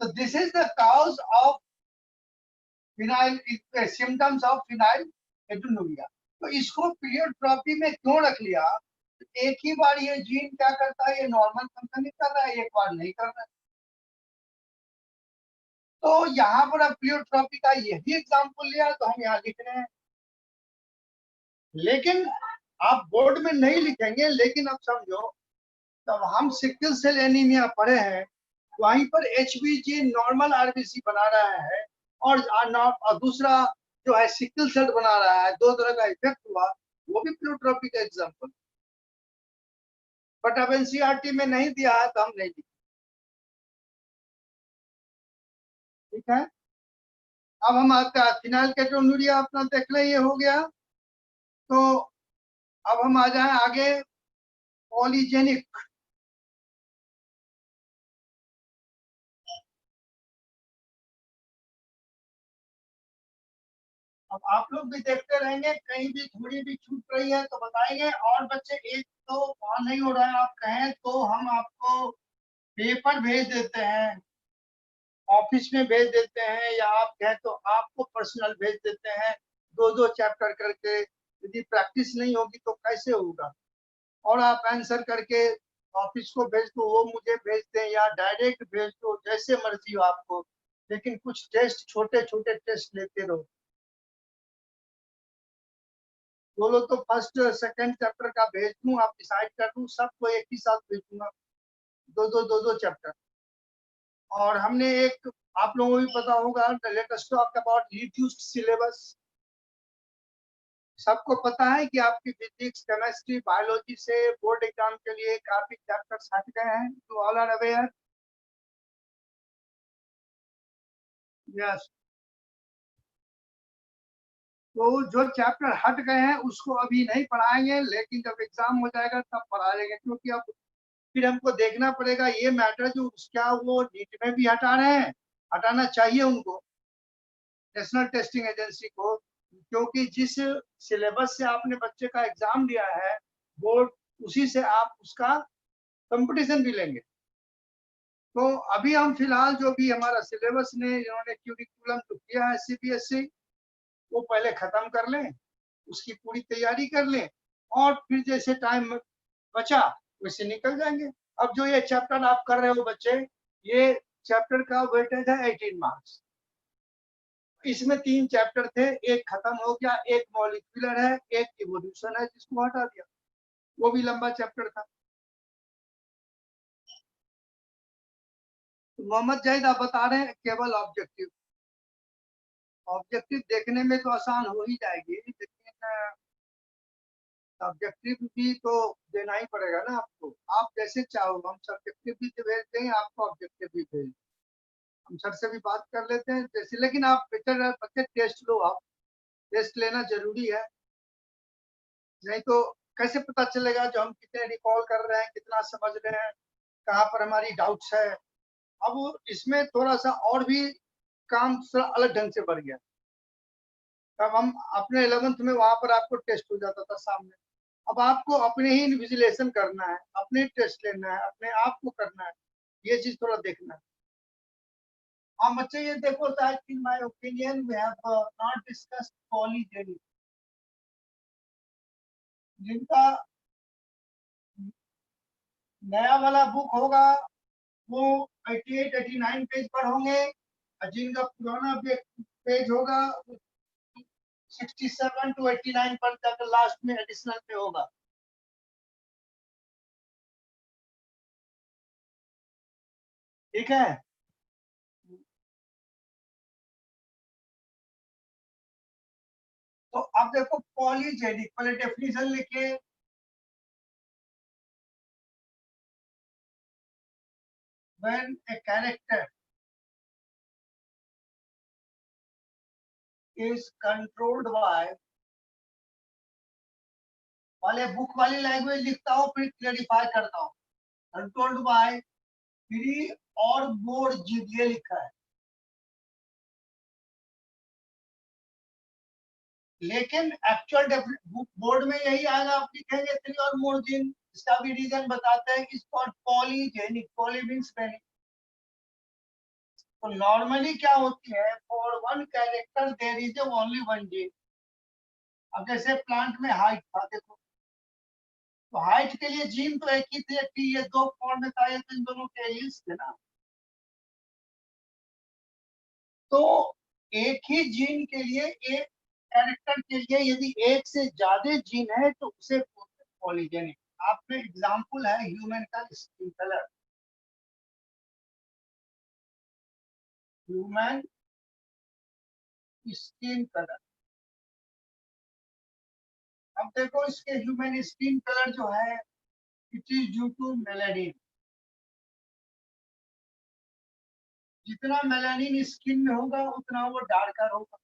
तो this is the cause of phenyl, symptoms of phenylketonuria. तो इसको प्लियोट्रॉपी में क्यों रख लिया, एक ही बार ये जीन क्या करता है, ये नॉर्मल फंक्शन कर रहा है, एक बार नहीं कर रहा है। तो यहाँ पर अब प्लियोट्रॉपी का यही एग्जाम्पल लिया तो हम यहाँ लिख रहे हैं, लेकिन आप बोर्ड में नहीं लिखेंगे, लेकिन अब समझो, तब हम सिकल सेल एनीमिया पढ़े हैं, वहीं पर एचबीजी नॉर्मल आरबीसी बना रहा है, और दूसरा जो है सिकल सेल बना रहा है, दो तरह का इफेक्ट हुआ, वो भी प्लियोट्रॉपी का एग्जाम्पल। बट अब एनसीईआरटी में नहीं दिया है तो हम नहीं लिखे, ठीक है। अब हम आपका फिनाइल केटोनुरिया अपना देख लें, ये हो गया। तो अब हम आ जाए आगे, पॉलीजेनिक। अब आप लोग भी देखते रहेंगे, कहीं भी थोड़ी भी छूट रही है तो बताएंगे, और बच्चे एक तो वहां नहीं हो रहा है, आप कहें तो हम आपको पेपर भेज देते हैं, ऑफिस में भेज देते हैं, या आप कहें तो आपको पर्सनल भेज देते हैं, दो दो चैप्टर करके। यदि प्रैक्टिस नहीं होगी तो कैसे होगा, और आप आंसर करके ऑफिस को भेज दो, वो मुझे भेज दें, या डायरेक्ट भेज दो, जैसे मर्जी हो आपको, लेकिन कुछ टेस्ट, छोटे छोटे टेस्ट लेते रहो। बोलो तो फर्स्ट सेकंड चैप्टर का भेज दूं, आप डिसाइड कर दूं, सबको एक ही साथ भेज दूंगा, दो दो चैप्टर। और हमने एक, आप लोगों को भी पता होगा, latest talk about reduced syllabus. सबको पता है कि आपकी फिजिक्स, केमिस्ट्री, बायोलॉजी से बोर्ड एग्जाम के लिए काफी चैप्टर्स हट गए हैं, to all are aware. Yes, तो जो चैप्टर हट गए हैं उसको अभी नहीं पढ़ाएंगे, लेकिन जब एग्जाम हो जाएगा तब पढ़ाएंगे, क्योंकि अब फिर हमको देखना पड़ेगा ये मैटर जो क्या वो नीट में भी हटा रहे हैं, हटाना चाहिए उनको, नेशनल टेस्टिंग एजेंसी को, क्योंकि जिस सिलेबस से आपने बच्चे का एग्जाम दिया है बोर्ड, उसी से आप उसका कंपटीशन भी लेंगे। तो अभी हम फिलहाल जो भी हमारा सिलेबस ने इन्होंने क्यूरिकुलम जो किया है सीबीएसई, वो पहले खत्म कर लें, उसकी पूरी तैयारी कर लें, और फिर जैसे टाइम बचा वैसे निकल जाएंगे। अब जो ये चैप्टर आप कर रहे हो बच्चे, ये चैप्टर का वेटेज है 18 मार्क्स। इसमें 3 चैप्टर थे, एक खत्म हो गया, एक मॉलिक्यूलर है, एक इवोल्यूशन है जिसको हटा दिया, वो भी लंबा चैप्टर था। तो मोहम्मद जाहिद आप बता रहे हैं केवल ऑब्जेक्टिव, ऑब्जेक्टिव देखने में तो आसान हो ही जाएगी, लेकिन ऑब्जेक्टिव भी तो देना ही पड़ेगा ना आपको। आप जैसे चाहो हम सब्जेक्टिव भी भेज देंगे, आपको ऑब्जेक्टिव भी भेज, हम सर से भी बात कर लेते हैं जैसे, लेकिन आप बेटर बच्चे टेस्ट लो, आप टेस्ट लेना जरूरी है, नहीं तो कैसे पता चलेगा जो हम कितने रिकॉल कर रहे हैं, कितना समझ रहे हैं, कहाँ पर हमारी डाउट्स है। अब इसमें थोड़ा सा और भी काम थोड़ा अलग ढंग से बढ़ गया। तब हम अपने 11th में वहां पर आपको टेस्ट हो जाता था सामने, अब आपको अपने ही इन्विजिलेशन करना है, अपने टेस्ट लेना है, अपने आप को करना है, ये चीज थोड़ा देखना है। हाँ बच्चे ये देखो, in my opinion we have not discussed polygenic, जिनका नया वाला बुक होगा वो 88 89 पेज पर होंगे, और जिनका पुराना पेज होगा 67 टू 89 पर जाकर लास्ट में एडिशनल पे होगा। ठीक है, तो अब देखो पॉलीजेनिक, पहले डेफिनेशन लिखिए। When a character is controlled by, पहले बुक वाली लैंग्वेज लिखता हूँ फिर क्लेरिफाई करता हूँ। कंट्रोल्ड बाय 3 और मोर जीन, ये लिखा है, लेकिन एक्चुअल बोर्ड में यही आएगा, आप लिखेंगे 3 और मोर जीन। इसका भी रीजन बताते हैं, is called polygenic, poly means many. तो नॉर्मली क्या होती है, for one character there is only one gene. अब जैसे प्लांट में हाइट था, देखो तो हाइट के लिए जीन तो एक ही थे कि ये 2 फॉर्म में था, ये तो इन दोनों के एलियंस थे ना। तो एक ही जीन के लिए, एक कैरेक्टर के लिए यदि एक से ज्यादा जीन है तो उसे पॉलीजेनिक। आपके एग्जांपल है ह्यूमन का skin colour, human skin colour. अब देखो इसके ह्यूमन स्किन कलर जो है, it is due to melanin. जितना मेलानिन स्किन में होगा उतना वो डार्कर होगा।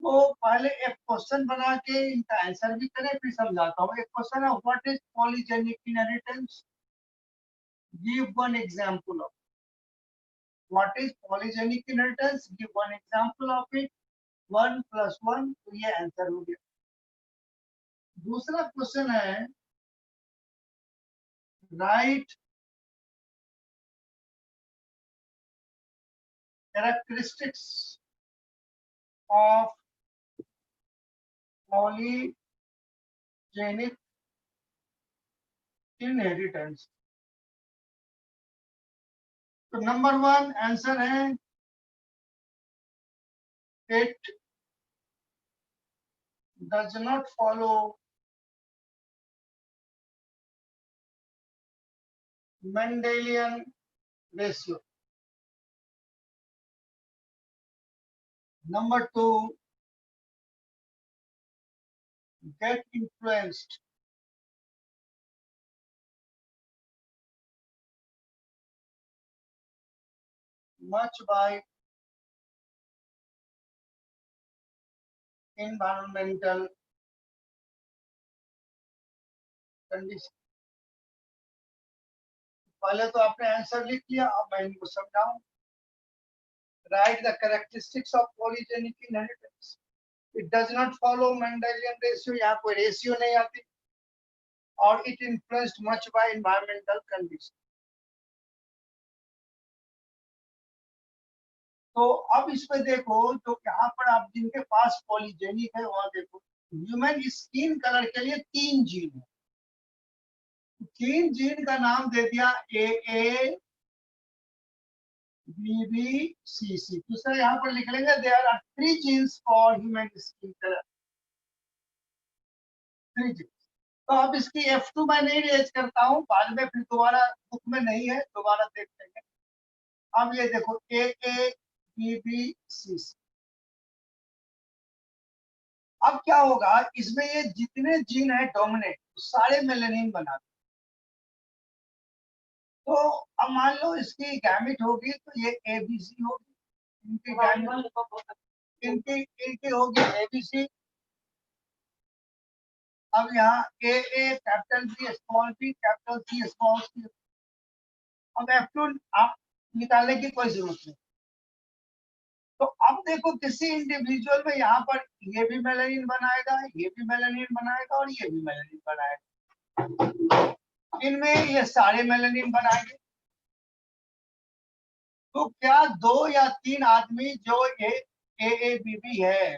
तो पहले एक क्वेश्चन बना के इनका आंसर भी करें, फिर समझाता हूँ। एक क्वेश्चन है, what is polygenic inheritance, give one example of. What is polygenic inheritance, give one example of it. 1 + 1, तो ये आंसर हो गया। दूसरा क्वेश्चन है, right characteristics of polygenic inheritance. तो नंबर 1 आंसर है, it does not follow Mendelian ratio. Number 2, get influenced much by environmental conditions। पहले तो आपने आंसर लिख लिया, अब मैं इनको समझाऊं। Write the characteristics of polygenic inheritance. It does not follow Mendelian ratio, यहाँ कोई रेशियो नहीं आती, और it influenced much by environmental conditions। तो अब इसमें देखो, तो यहाँ पर आप जिनके पास पॉलीजेनिक है वहां देखो, ह्यूमन स्किन कलर के लिए 3 जीन है। तीन जीन का नाम दे दिया ए बी सी सी। दूसरा यहाँ पर लिख लेंगे there are 3 genes for human skin colour, 3 genes. तो अब इसकी F2 मैं नहीं रेज करता हूँ, बाद में फिर दोबारा बुक में नहीं है, दोबारा देख लेंगे। अब ये देखो ए बी सी सी। अब क्या होगा, इसमें ये जितने जीन है डोमिनेट सारे मेलेनिन बनाते। तो अब मान लो इसकी गैमेट होगी तो ये एबीसी होगी, इनकी गैमेट इनकी होगी एबीसी। अब यहाँ A capital B small B capital C small C. अब F2 आप निकालने की कोई जरूरत नहीं। तो अब देखो किसी इंडिविजुअल में यहाँ पर ये भी मेलानिन बनाएगा, ये भी मेलानिन बनाएगा और ये भी मेलानिन बनाएगा, इनमें ये सारे मेलानिन बनाएंगे। तो क्या 2 या 3 आदमी जो ए बी बी है,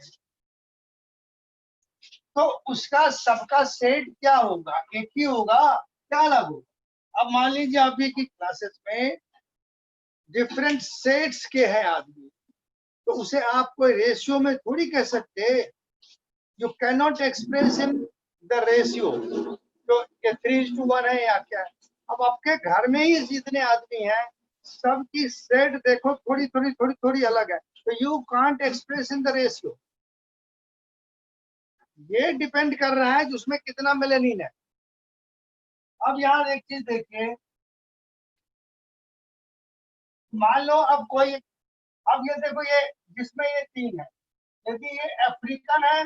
तो उसका सबका सेट क्या होगा, एक ही होगा, क्या अलग होगा? अब मान लीजिए अभी की क्लासेस में डिफरेंट सेट्स के हैं आदमी, तो उसे आप कोई रेशियो में थोड़ी कह सकते, you can not express in the ratio, तो ये 3:1 है या क्या है। अब आपके घर में ही जितने आदमी हैं सबकी सेट देखो थोड़ी अलग है, तो you can't express in the ratio. ये डिपेंड कर रहा है कि उसमें कितना मेलेनिन है। अब यहाँ एक चीज देखिए, मान लो अब कोई, अब ये देखो ये जिसमें ये 3 है, यदि ये अफ्रीकन है,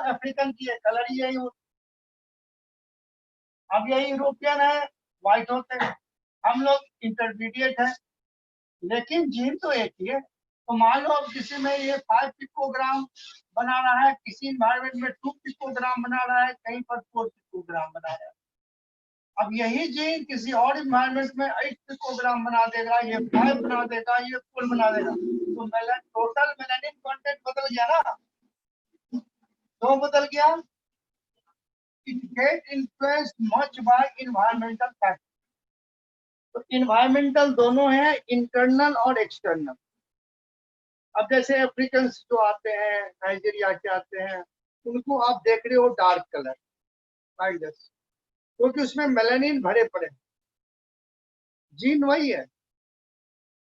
अफ्रीकन की है, कलर ही यही। अब ये यूरोपियन है, व्हाइट होते हैं, हम लोग इंटरमीडिएट है, लेकिन जीन तो एक ही है। तो मान लो अब किसी में ये 5 पिकोग्राम बना रहा है, किसी इन्वायरमेंट में 2 पिकोग्राम बना रहा है, कहीं पर 4 पिकोग्राम बना रहा है। अब यही जीन किसी और इन्वायरमेंट में 8 पिकोग्राम बना देगा, ये 5 बना देगा, ये 4 बना देगा, तो टोटल मेलानिन कंटेंट बदल गया ना। तो बदल गया, it get influenced much by environmental factors। तो इन्वायरमेंटल दोनों है, इंटरनल और एक्सटर्नल। अब जैसे अफ्रीकन जो आते हैं, नाइजीरिया के आते हैं, उनको आप देख रहे हो डार्क कलर, क्योंकि उसमें मेलानिन भरे पड़े, जीन वही है,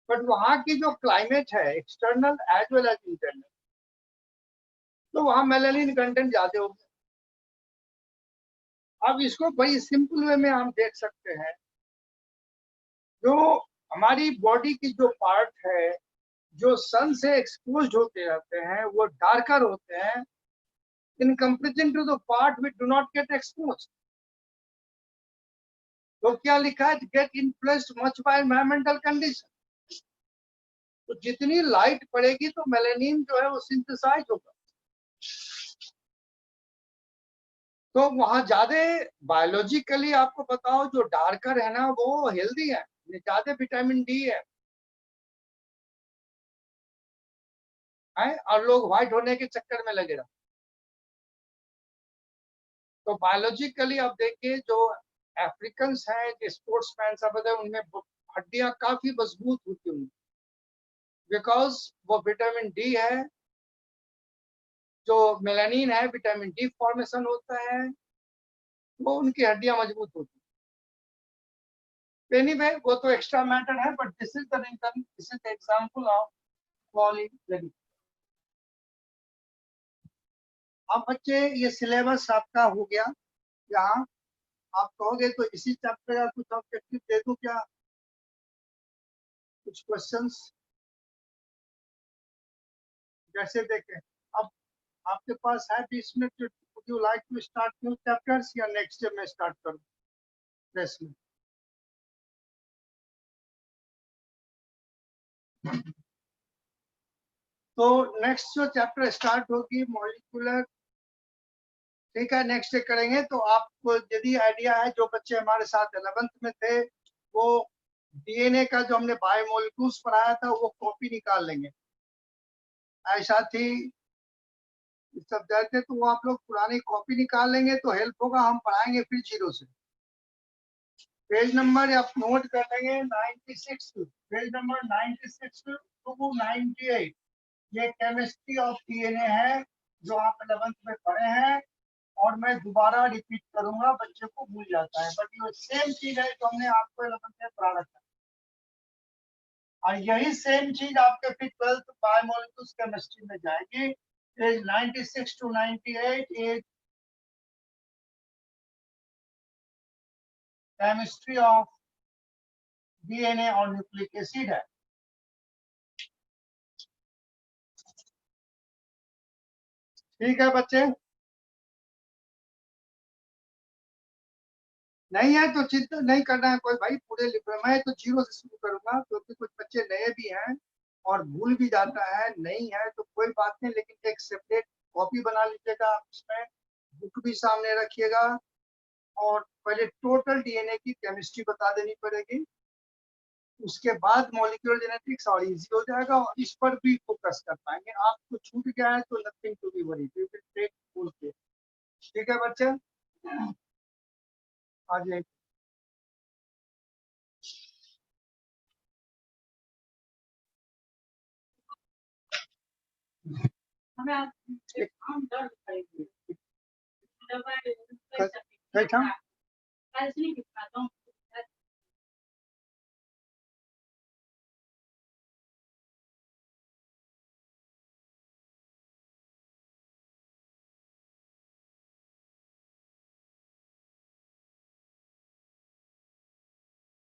बट वहां की जो क्लाइमेट है external as well as internal, तो वहां मेलानिन कंटेंट ज्यादा हो गया। अब इसको बड़ी सिंपल वे में हम देख सकते हैं, जो हमारी बॉडी की जो पार्ट है जो सन से एक्सपोज होते रहते हैं वो डार्कर होते हैं in comparison to the part which do not get expose. तो क्या लिखा है, get influenced much by environmental condition. तो जितनी लाइट पड़ेगी तो मेलानिन जो है वो सिंथेसाइज होगा, तो वहां ज्यादा बायोलॉजिकली आपको बताओ जो डार्कर है ना वो हेल्दी है, ज्यादा विटामिन डी है, और लोग व्हाइट होने के चक्कर में लगे रहा। तो बायोलॉजिकली आप देखिए जो अफ्रीकन हैं, जो स्पोर्ट्समैन सब है, उनमें हड्डियां काफी मजबूत होती होंगी, बिकॉज वो विटामिन डी है, जो मेलानिन है विटामिन डी फॉर्मेशन होता है, वो उनकी हड्डियां मजबूत होती है। एनीवे वो तो एक्स्ट्रा मैटर है, but this is the reason, this is the example of polygenic. अब बच्चे ये सिलेबस आपका हो गया, यहाँ आप कहोगे तो इसी चैप्टर का कुछ ऑब्जेक्टिव दे दूं क्या, कुछ क्वेश्चंस जैसे देखें। अब आपके पास है 20 minute, would you like to start new chapters या नेक्स्ट डे में स्टार्ट करूं क्लास में? तो नेक्स्ट जो चैप्टर स्टार्ट होगी मॉलिक्यूलर, ठीक है, नेक्स्ट डे करेंगे। तो आपको यदि आइडिया है, जो बच्चे हमारे साथ 11th में थे वो डीएनए का जो हमने बायोमोलिक्यूल्स पढ़ाया था वो कॉपी निकाल लेंगे, ऐसा थी सब जाते, तो वो आप लोग पुरानी कॉपी निकाल लेंगे तो हेल्प होगा, हम पढ़ाएंगे फिर जीरो से। पेज नंबर आप नोट कर लेंगे 96, पेज नंबर 96 टू 98। ये केमिस्ट्री ऑफ डीएनए है जो आप 11th में पढ़े हैं, और मैं दोबारा रिपीट करूंगा, बच्चे को भूल जाता है, बट ये सेम चीज है जो हमने आपको 11th में पढ़ा रखा है, और यही सेम चीज आपके फिर 12th बायोमोलिक्यूल्स केमिस्ट्री में जाएगी। पेज 96 टू 98 ये केमिस्ट्री ऑफ डीएनए और न्यूक्लिक एसिड है। ठीक है बच्चे, नहीं है तो चिंता नहीं करना है कोई भाई, पूरे मैं तो 0 से शुरू करूंगा, क्योंकि कुछ बच्चे नए भी हैं और भूल भी जाता है, नहीं है तो कोई बात नहीं, लेकिन एक सेपरेट कॉपी बना लीजिएगा, उसमें बुक भी सामने रखिएगा, और पहले टोटल डीएनए की केमिस्ट्री बता देनी पड़ेगी, उसके बाद मॉलिक्यूलर जेनेटिक्स और इजी हो जाएगा, और इस पर भी फोकस कर पाएंगे। आपको छूट गया है तो नथिंग टू बी वरी, ठीक है बच्चे, आ जाइए। कैसा